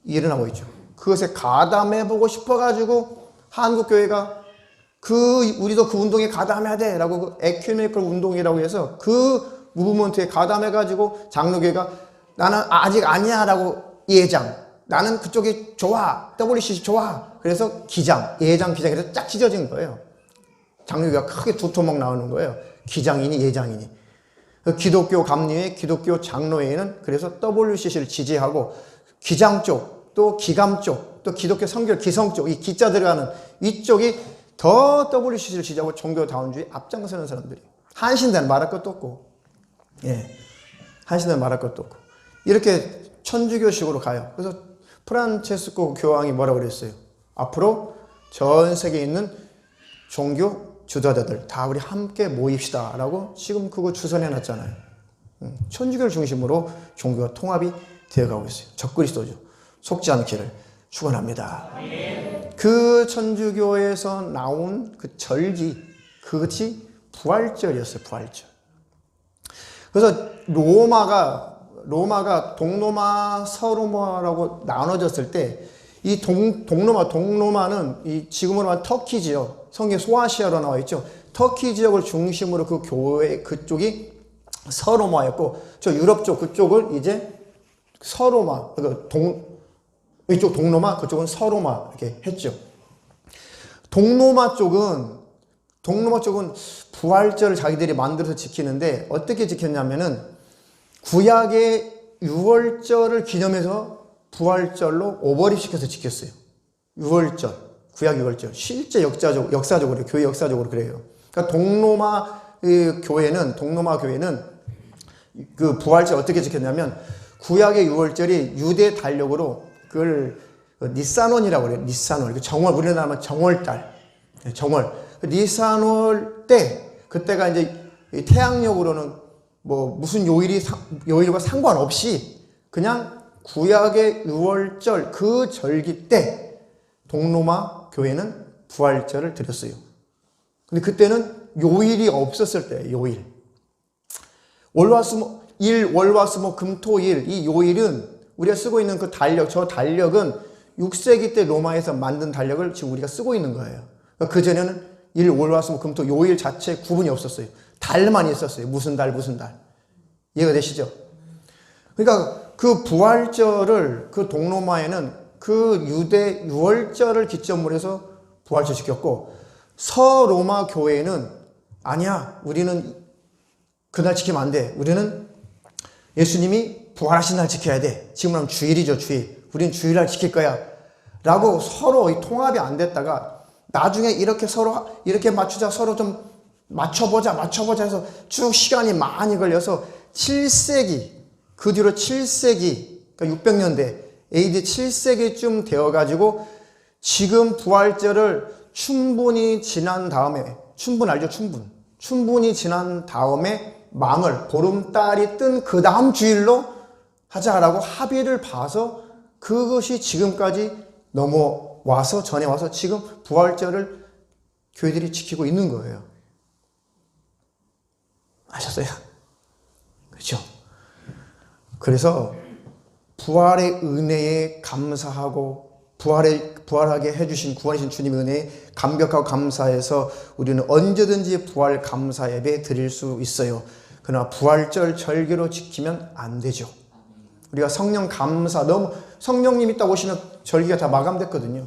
일어나고 있죠. 그것에 가담해보고 싶어가지고 한국교회가 우리도 그 운동에 가담해야 돼 라고 그 에큐메니컬 운동이라고 해서 그 무브먼트에 가담해가지고 장로교회가 나는 아직 아니야 라고 나는 그쪽이 좋아, WCC 좋아. 그래서 예장기장에서 쫙 찢어진 거예요. 장로교회가 크게 두 토막 나오는 거예요. 기장이니 예장이니. 기독교 감리회, 기독교 장로회는 그래서 WCC를 지지하고 기장 쪽, 또 기감 쪽, 또 기독교 성결 기성 쪽, 이 기자 들어가는 이쪽이 더 WCC를 지지하고 종교다원주의 앞장서는 사람들이. 한신대는 말할 것도 없고, 한신대는 말할 것도 없고. 이렇게 천주교식으로 가요. 그래서 프란체스코 교황이 뭐라고 그랬어요? 앞으로 전 세계에 있는 종교 주도자들 다 우리 함께 모입시다 라고 지금 그거 주선해 놨잖아요. 천주교를 중심으로 종교가 통합이 되어가고 있어요. 적그리스도죠. 속지 않기를 축원합니다. 그 천주교에서 나온 그 절기, 그것이 부활절이었어요. 부활절. 그래서 로마가 동로마, 서로마라고 나눠졌을 때 이 동로마는 이 지금으로 말하면 터키 지역, 성경 소아시아로 나와 있죠. 터키 지역을 중심으로 그 교회 그쪽이 서로마였고, 저 유럽 쪽 그쪽을 이제 서로마, 이쪽 동로마, 그쪽은 서로마 이렇게 했죠. 동로마 쪽은 부활절을 자기들이 만들어서 지키는데 어떻게 지켰냐면은 구약의 유월절을 기념해서 부활절로 오버립시켜서 지켰어요. 유월절, 구약 유월절. 실제 역사적으로, 교회 역사적으로 그래요. 그러니까 동로마 교회는 그 부활절 어떻게 지켰냐면 구약의 유월절이 유대 달력으로 그걸 니산월이라고 그래요. 니산월. 정월, 우리나라 하면 정월달. 정월. 니산월 때, 그때가 이제 태양력으로는 뭐 무슨 요일과 상관없이 그냥 구약의 유월절 그 절기 때 동로마 교회는 부활절을 드렸어요. 근데 그때는 요일이 없었을 때예요. 요일. 월화수목 금토일 이 요일은 우리가 쓰고 있는 그 달력, 저 달력은 6세기 때 로마에서 만든 달력을 지금 우리가 쓰고 있는 거예요. 그 전에는 월화수목 금토 요일 자체 구분이 없었어요. 달만 있었어요. 무슨 달. 이해가 되시죠? 그러니까 그 부활절을 그 동로마에는 그 유대 유월절을 기점으로 해서 부활절 지켰고, 서로마 교회는 아니야, 우리는 그날 지키면 안 돼. 우리는 예수님이 부활하신 날 지켜야 돼. 지금은 하면 주일이죠, 주일. 우리는 주일날 지킬 거야. 라고 서로 통합이 안 됐다가 나중에 이렇게 서로 이렇게 맞추자, 서로 좀 맞춰보자 해서 쭉 시간이 많이 걸려서 7세기, 그 뒤로 7세기, 그러니까 600년대, AD 7세기쯤 되어가지고 지금 부활절을 충분히 지난 다음에, 춘분 알죠? 충분히 지난 다음에 망을 보름달이 뜬 그 다음 주일로 하자라고 합의를 봐서 그것이 지금까지 넘어와서 전해 와서 지금 부활절을 교회들이 지키고 있는 거예요. 아셨어요? 그렇죠? 그래서 부활의 은혜에 감사하고 부활하게 해주신 구원하신 주님의 은혜에 감격하고 감사해서 우리는 언제든지 부활 감사 예배 드릴 수 있어요. 그러나 부활절 절기로 지키면 안 되죠. 우리가 성령 감사, 너무 성령님이 딱 오시면 절기가 다 마감됐거든요.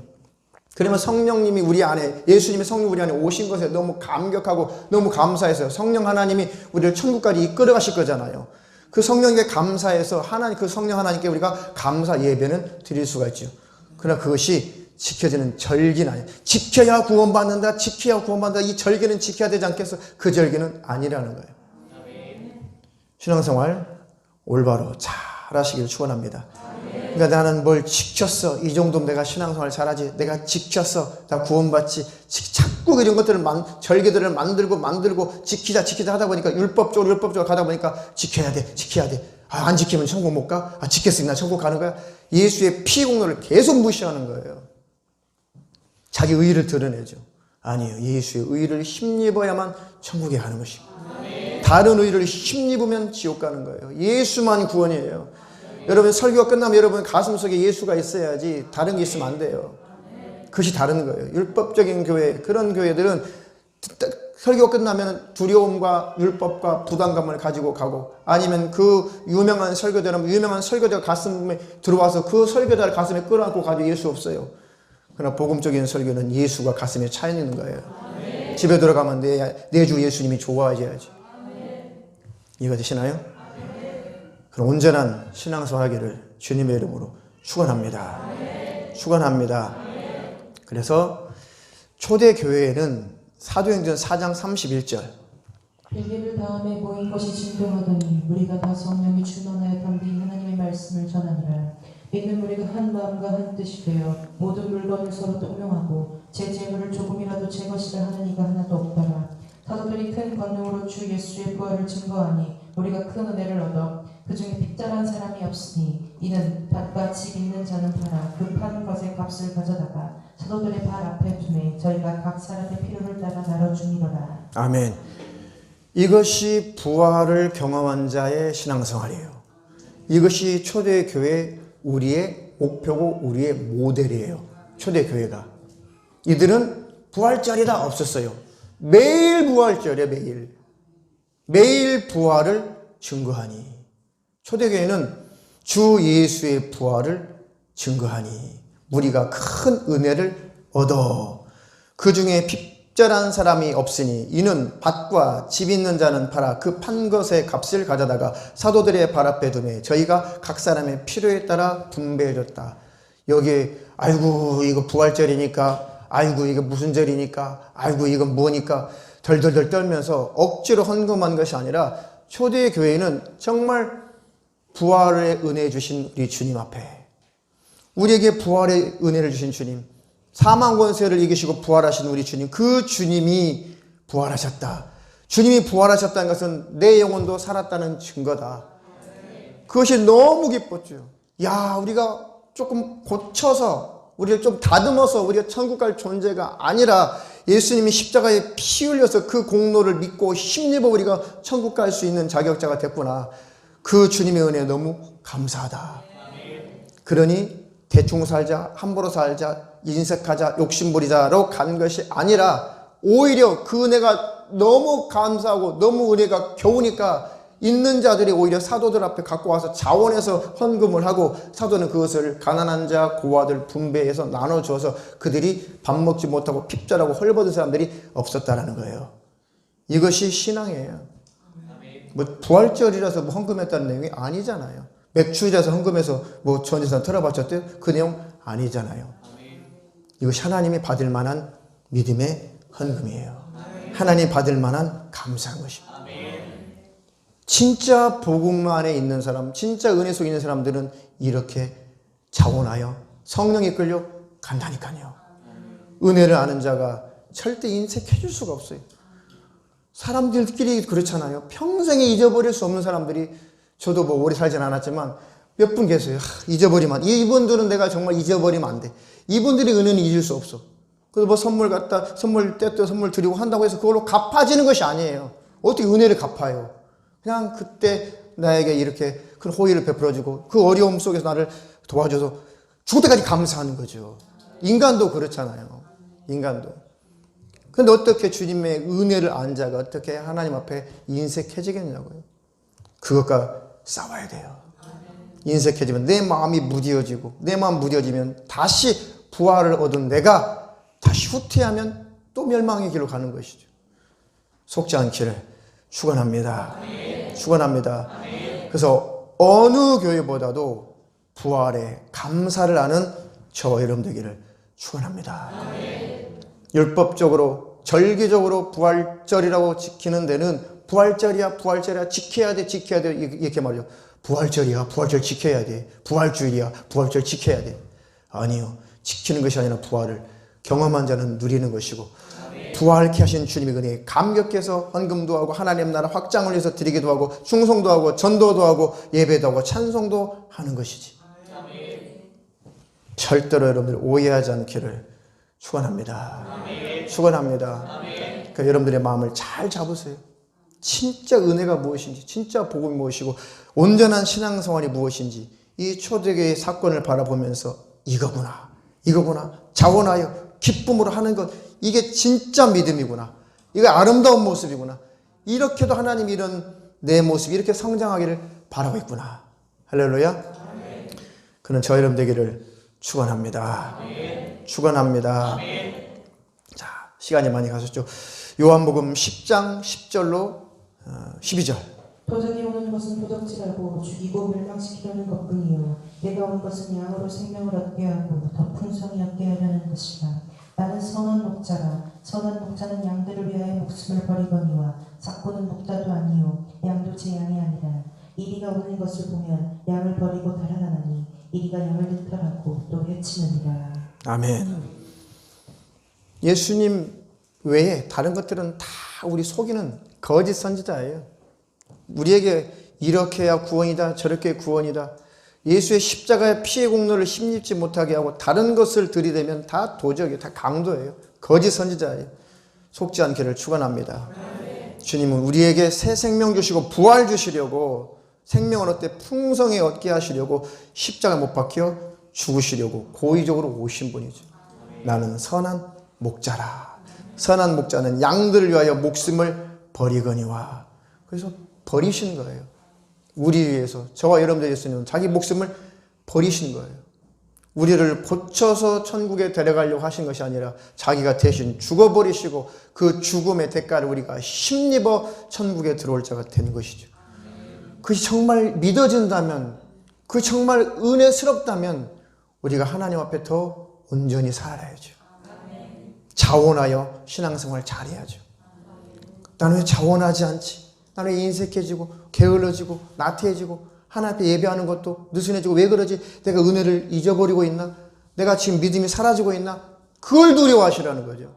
그러면 성령님이 우리 안에, 예수님의 성령 우리 안에 오신 것에 너무 감격하고 너무 감사해서요. 성령 하나님이 우리를 천국까지 이끌어 가실 거잖아요. 그 성령에게 감사해서 그 성령 하나님께 우리가 감사 예배는 드릴 수가 있죠. 그러나 그것이 지켜지는 절기는 아니에요. 지켜야 구원받는다, 지켜야 구원받는다. 이 절기는 지켜야 되지 않겠어? 그 절기는 아니라는 거예요. 신앙생활 올바로 잘 하시길 축원합니다. 그러니까 나는 뭘 지켰어. 이 정도면 내가 신앙생활 잘하지. 내가 지켰어. 다 구원받지. 자꾸 이런 것들을 절기들을 만들고 지키자 하다 보니까 율법적으로 가다 보니까 지켜야 돼. 안 지키면 천국 못 가? 지켰으니까 천국 가는 거야? 예수의 피 공로를 계속 무시하는 거예요. 자기 의의를 드러내죠. 아니에요. 예수의 의의를 힘입어야만 천국에 가는 것이고 다른 의의를 힘입으면 지옥 가는 거예요. 예수만 구원이에요. 여러분 설교가 끝나면 여러분 가슴속에 예수가 있어야지 다른 게 있으면 안 돼요. 그것이 다른 거예요. 율법적인 교회, 그런 교회들은 설교가 끝나면 두려움과 율법과 부담감을 가지고 가고, 아니면 그 유명한 설교자가 가슴에 들어와서 그 설교자를 가슴에 끌어안고 가지고 예수 없어요. 그러나 복음적인 설교는 예수가 가슴에 차 있는 거예요. 집에 들어가면 내 주 예수님이 좋아하셔야지. 이해가 되시나요? 그럼 온전한 신앙생활 하기를 주님의 이름으로 축원합니다. 축원합니다. 그래서 초대교회에는 사도행전 4장 31절 빌립을 다음에 모인 것이 진동하더니 무리가 다 성령이 충만하여 담대히 하나님의 말씀을 전하니라. 믿는 무리가 한 마음과 한 뜻이 되어 모든 물건을 서로 동명하고 제 재물을 조금이라도 제 것이라 하는 이가 하나도 없더라. 사도들이 큰 권능으로 주 예수의 부활을 증거하니 우리가 큰 은혜를 얻어 그 중에 빚자란 사람이 없으니 이는 밭과 집 있는 자는 팔아 그 판 것의 값을 가져다가 사도들의 발 앞에 두매 저희가 각 사람의 필요를 따라 나눠주니라. 아멘. 이것이 부활을 경험한 자의 신앙생활이에요. 이것이 초대교회 우리의 목표고 우리의 모델이에요. 초대교회가. 이들은 부활절이다 없었어요. 매일 부활절이에요. 매일 부활을 증거하니. 초대교회는 주 예수의 부활을 증거하니 무리가 큰 은혜를 얻어 그 중에 빚자란 사람이 없으니 이는 밭과 집 있는 자는 팔아 그 판 것의 값을 가져다가 사도들의 발 앞에 두매 저희가 각 사람의 필요에 따라 분배해줬다. 여기에 아이고 이거 부활절이니까, 아이고 이거 무슨 절이니까, 아이고 이건 뭐니까 덜덜덜 떨면서 억지로 헌금한 것이 아니라 초대교회는 정말 부활의 은혜 주신 우리 주님 앞에, 우리에게 부활의 은혜를 주신 주님, 사망 권세를 이기시고 부활하신 우리 주님, 그 주님이 부활하셨다. 주님이 부활하셨다는 것은 내 영혼도 살았다는 증거다. 그것이 너무 기뻤죠. 야, 우리가 조금 고쳐서, 우리를 좀 다듬어서 우리가 천국 갈 존재가 아니라 예수님이 십자가에 피 흘려서 그 공로를 믿고 힘입어 우리가 천국 갈 수 있는 자격자가 됐구나. 그 주님의 은혜에 너무 감사하다. 그러니 대충 살자, 함부로 살자, 인색하자, 욕심부리자로 간 것이 아니라 오히려 그 은혜가 너무 감사하고 너무 은혜가 겨우니까 있는 자들이 오히려 사도들 앞에 갖고 와서 자원해서 헌금을 하고 사도는 그것을 가난한 자, 고아들 분배해서 나눠주어서 그들이 밥 먹지 못하고 핍절하고 헐벗은 사람들이 없었다라는 거예요. 이것이 신앙이에요. 뭐 부활절이라서 뭐 헌금했다는 내용이 아니잖아요. 맥주자서 헌금해서 뭐 전재산 털어바쳤대요? 그 내용 아니잖아요. 이것이 하나님이 받을 만한 믿음의 헌금이에요. 하나님이 받을 만한 감사한 것입니다. 진짜 복음 안에 있는 사람, 진짜 은혜 속에 있는 사람들은 이렇게 자원하여 성령에 끌려 간다니까요. 은혜를 아는 자가 절대 인색해질 수가 없어요. 사람들끼리 그렇잖아요. 평생에 잊어버릴 수 없는 사람들이, 저도 뭐 오래 살진 않았지만 몇 분 계세요. 잊어버리면, 이분들은 내가 정말 잊어버리면 안 돼. 이분들이 은혜는 잊을 수 없어. 그래서 뭐 선물 갖다, 때또 선물 드리고 한다고 해서 그걸로 갚아지는 것이 아니에요. 어떻게 은혜를 갚아요? 그냥 그때 나에게 이렇게 큰 호의를 베풀어주고 그 어려움 속에서 나를 도와줘서 죽을 때까지 감사하는 거죠. 인간도 그렇잖아요. 인간도. 근데 어떻게 주님의 은혜를 안 자가 어떻게 하나님 앞에 인색해지겠냐고요. 그것과 싸워야 돼요. 인색해지면 내 마음이 무뎌지고, 내 마음 무뎌지면 다시 부활을 얻은 내가 다시 후퇴하면 또 멸망의 길로 가는 것이죠. 속지 않기를 축원합니다. 축원합니다. 그래서 어느 교회보다도 부활에 감사를 하는 저 여러분 되기를 축원합니다. 율법적으로 절기적으로 부활절이라고 지키는 데는 부활절이야 지켜야 돼 이렇게 말이죠. 부활절이야 부활절 지켜야 돼. 부활주일이야 부활절 지켜야 돼. 아니요. 지키는 것이 아니라 부활을 경험한 자는 누리는 것이고, 부활케 하신 주님의 은혜에 감격해서 헌금도 하고 하나님 나라 확장을 위해서 드리기도 하고 충성도 하고 전도도 하고 예배도 하고 찬송도 하는 것이지. 절대로 여러분들 오해하지 않기를 축원합니다. 축원합니다. 그러니까 여러분들의 마음을 잘 잡으세요. 진짜 은혜가 무엇인지, 진짜 복음이 무엇이고, 온전한 신앙생활이 무엇인지, 이 초대교회의 사건을 바라보면서 이거구나 자원하여 기쁨으로 하는 것, 이게 진짜 믿음이구나, 이거 아름다운 모습이구나, 이렇게도 하나님이 이런 내 모습이 이렇게 성장하기를 바라고 있구나. 할렐루야. 그는 저 여러분 되기를 축원합니다. 축원합니다. 자, 시간이 많이 가셨죠. 요한복음 10장 10절로 12절. 도적이 오는 것은 도적질하고 죽이고 멸망시키려는 것뿐이요 내가 온 것은 양으로 생명을 얻게 하고 더 풍성히 얻게 하려는 것이라. 나는 선한 목자라. 선한 목자는 양들을 위하여 목숨을 버리거니와 삭고는 목자도 아니요 양도 제 양이 아니라. 이리가 오는 것을 보면 양을 버리고 달아나니 이리가 양을 득탈하고 또 해치느니라. 아멘. 예수님 외에 다른 것들은 다 우리 속이는 거짓 선지자예요. 우리에게 이렇게 해야 구원이다, 저렇게 구원이다, 예수의 십자가의 피의 공로를 힘입지 못하게 하고 다른 것을 들이대면 다 도적이에요. 다 강도예요. 거짓 선지자예요. 속지 않기를 축원합니다. 주님은 우리에게 새 생명 주시고 부활 주시려고, 생명을 얻되 풍성히 얻게 하시려고 십자가 못 박혀 죽으시려고 고의적으로 오신 분이죠. 나는 선한 목자라. 선한 목자는 양들을 위하여 목숨을 버리거니와. 그래서 버리신 거예요. 우리 위해서, 저와 여러분들 예수님은 자기 목숨을 버리신 거예요. 우리를 고쳐서 천국에 데려가려고 하신 것이 아니라 자기가 대신 죽어버리시고 그 죽음의 대가를 우리가 힘입어 천국에 들어올 자가 되는 것이죠. 그것이 정말 믿어진다면, 그것이 정말 은혜스럽다면 우리가 하나님 앞에 더 온전히 살아야죠. 자원하여 신앙생활 잘해야죠. 나는 왜 자원하지 않지? 나는 왜 인색해지고 게을러지고 나태해지고 하나님 앞에 예배하는 것도 느슨해지고, 왜 그러지? 내가 은혜를 잊어버리고 있나? 내가 지금 믿음이 사라지고 있나? 그걸 두려워하시라는 거죠.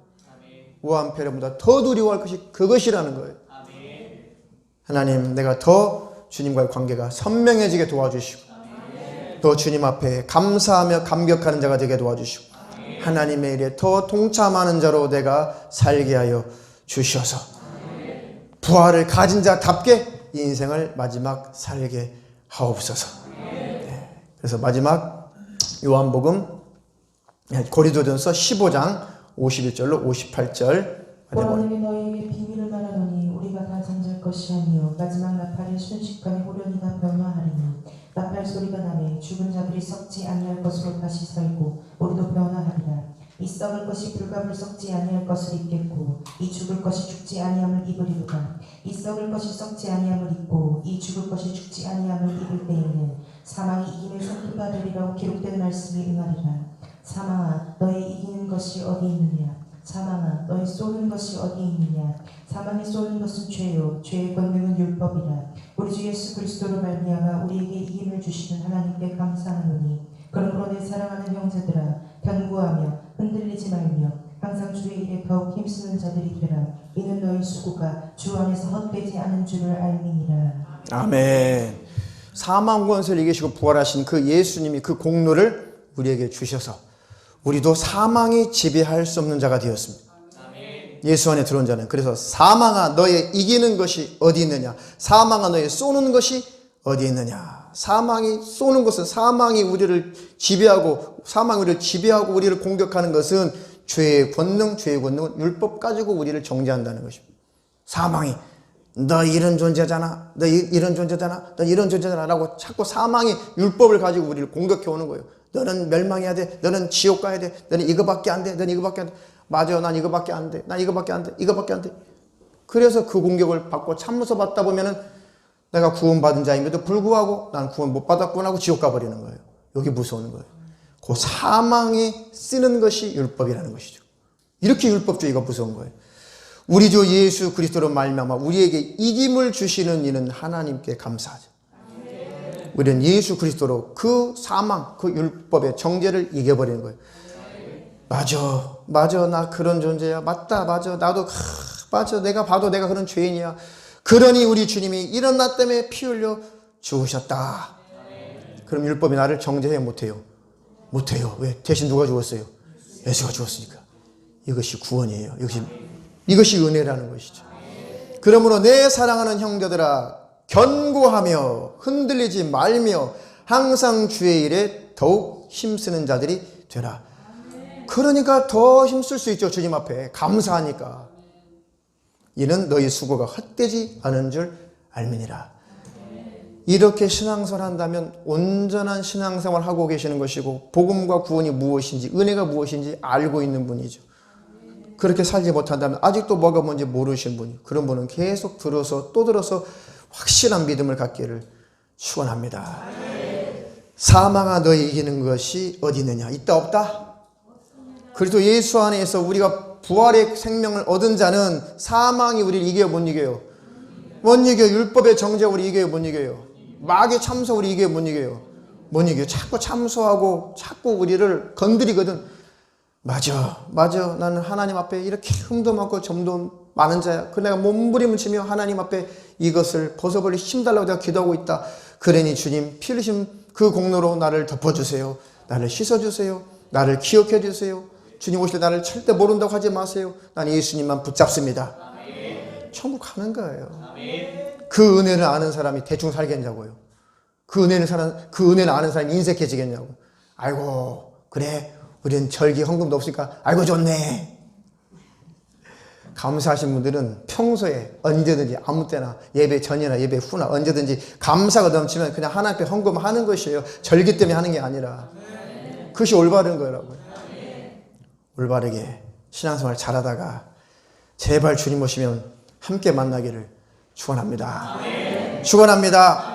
우한폐렴보다 더 두려워할 것이 그것이라는 거예요. 하나님, 내가 더 주님과의 관계가 선명해지게 도와주시고, 더 주님 앞에 감사하며 감격하는 자가 되게 도와주시고, 하나님의 일에 더 동참하는 자로 내가 살게 하여 주셔서 부활을 가진 자답게 인생을 마지막 살게 하옵소서. 네. 그래서 마지막 요한복음 고린도전서 15장 51절로 58절. 보라, 내게 너희에게 비밀을 말하노니 우리가 다 잠잘 것이 아니요 마지막 나팔의 순식간에 호련이나 변화하리니, 나팔 소리가 나매 죽은 자들이 썩지 아니할 것으로 다시 살고 우리도 변화하리라. 이 썩을 것이 불갑을 썩지 아니할 것을 입겠고 이 죽을 것이 죽지 아니함을 입으리로다. 이 썩을 것이 썩지 아니함을 입고 이 죽을 것이 죽지 아니함을 입을 때에는 사망이 이김의 상투가 되리라고 기록된 말씀이 응하리라. 사망아, 너의 이기는 것이 어디 있느냐? 사망아, 너의 쏘는 것이 어디 있느냐? 사망이 쏘는 것은 죄요 죄의 권능은 율법이라. 우리 주 예수 그리스도로 말미암아 우리에게 이김을 주시는 하나님께 감사하노니, 그러므로 내 사랑하는 형제들아, 견고하며 흔들리지 말며 항상 주의 일에 더욱 힘쓰는 자들이 되라. 이는 너희 수고가 주 안에서 헛되지 않은 줄을 알미니라. 아멘. 사망 권세를 이기시고 부활하신 그 예수님이 그 공로를 우리에게 주셔서 우리도 사망이 지배할 수 없는 자가 되었습니다. 예수 안에 들어온 자는. 그래서 사망아 너의 이기는 것이 어디 있느냐, 사망아 너의 쏘는 것이 어디 있느냐. 사망이 쏘는 것은, 사망이 우리를 지배하고, 사망이 우리를 지배하고 우리를 공격하는 것은 죄의 권능은 율법 가지고 우리를 정죄한다는 것입니다. 사망이 너 이런 존재잖아, 너 이런 존재잖아, 너 이런 존재잖아 라고 자꾸 사망이 율법을 가지고 우리를 공격해 오는 거예요. 너는 멸망해야 돼, 너는 지옥 가야 돼, 너는 이거밖에 안 돼, 너는 이거밖에 안 돼. 맞아, 난 이거밖에 안 돼, 난 이거밖에 안 돼, 이거밖에 안 돼. 그래서 그 공격을 받고 참으서 받다 보면은 내가 구원받은 자임에도 불구하고 난 구원 못 받았구나 하고 지옥 가버리는 거예요. 여기 무서운 거예요. 그 사망이 쓰는 것이 율법이라는 것이죠. 이렇게 율법주의가 무서운 거예요. 우리 주 예수 그리스도로 말미암아 우리에게 이김을 주시는 이는 하나님께 감사하죠. 우리는 예수 그리스도로 그 사망, 그 율법의 정죄를 이겨버리는 거예요. 맞아, 나 그런 존재야. 맞다, 맞아, 나도 맞아, 내가 봐도 내가 그런 죄인이야. 그러니 우리 주님이 이런 나 때문에 피 흘려 죽으셨다. 그럼 율법이 나를 정죄해 못해요? 못해요. 왜? 대신 누가 죽었어요? 예수가 죽었으니까. 이것이 구원이에요. 이것이 은혜라는 것이죠. 그러므로 내 사랑하는 형제들아, 견고하며 흔들리지 말며 항상 주의 일에 더욱 힘쓰는 자들이 되라. 그러니까 더 힘쓸 수 있죠. 주님 앞에 감사하니까. 이는 너희 수고가 헛되지 않은 줄 알미니라. 이렇게 신앙생활 한다면 온전한 신앙생활을 하고 계시는 것이고, 복음과 구원이 무엇인지, 은혜가 무엇인지 알고 있는 분이죠. 그렇게 살지 못한다면 아직도 뭐가 뭔지 모르신 분이, 그런 분은 계속 들어서 또 들어서 확실한 믿음을 갖기를 축원합니다. 사망아 너희 이기는 것이 어디 있느냐? 있다 없다? 그리스도 예수 안에서 우리가 부활의 생명을 얻은 자는 사망이 우리를 이겨요, 못 이겨요? 못 이겨요. 율법의 정죄 우리 이겨요, 못 이겨요? 마귀의 참소 우리 이겨요, 못 이겨요? 못 이겨요. 자꾸 참소하고 자꾸 우리를 건드리거든. 맞아, 나는 하나님 앞에 이렇게 흠도 많고 점도 많은 자야. 그 내가 몸부림을 치며 하나님 앞에 이것을 벗어버릴 힘 달라고 내가 기도하고 있다. 그러니 주님 피 흘리신 그 공로로 나를 덮어주세요. 나를 씻어주세요. 나를 기억해 주세요. 주님 오실 때 나를 절대 모른다고 하지 마세요. 나는 예수님만 붙잡습니다. 천국 가는 거예요. 그 은혜를 아는 사람이 대충 살겠냐고요. 그 은혜를 아는 사람이 인색해지겠냐고. 아이고, 그래, 우리는 절기 헌금도 없으니까 아이고 좋네. 감사하신 분들은 평소에 언제든지 아무 때나 예배 전이나 예배 후나 언제든지 감사가 넘치면 그냥 하나님께 헌금하는 것이에요. 절기 때문에 하는 게 아니라. 그것이 올바른 거라고요. 올바르게 신앙생활 잘하다가 제발 주님 오시면 함께 만나기를 축원합니다. 축원합니다.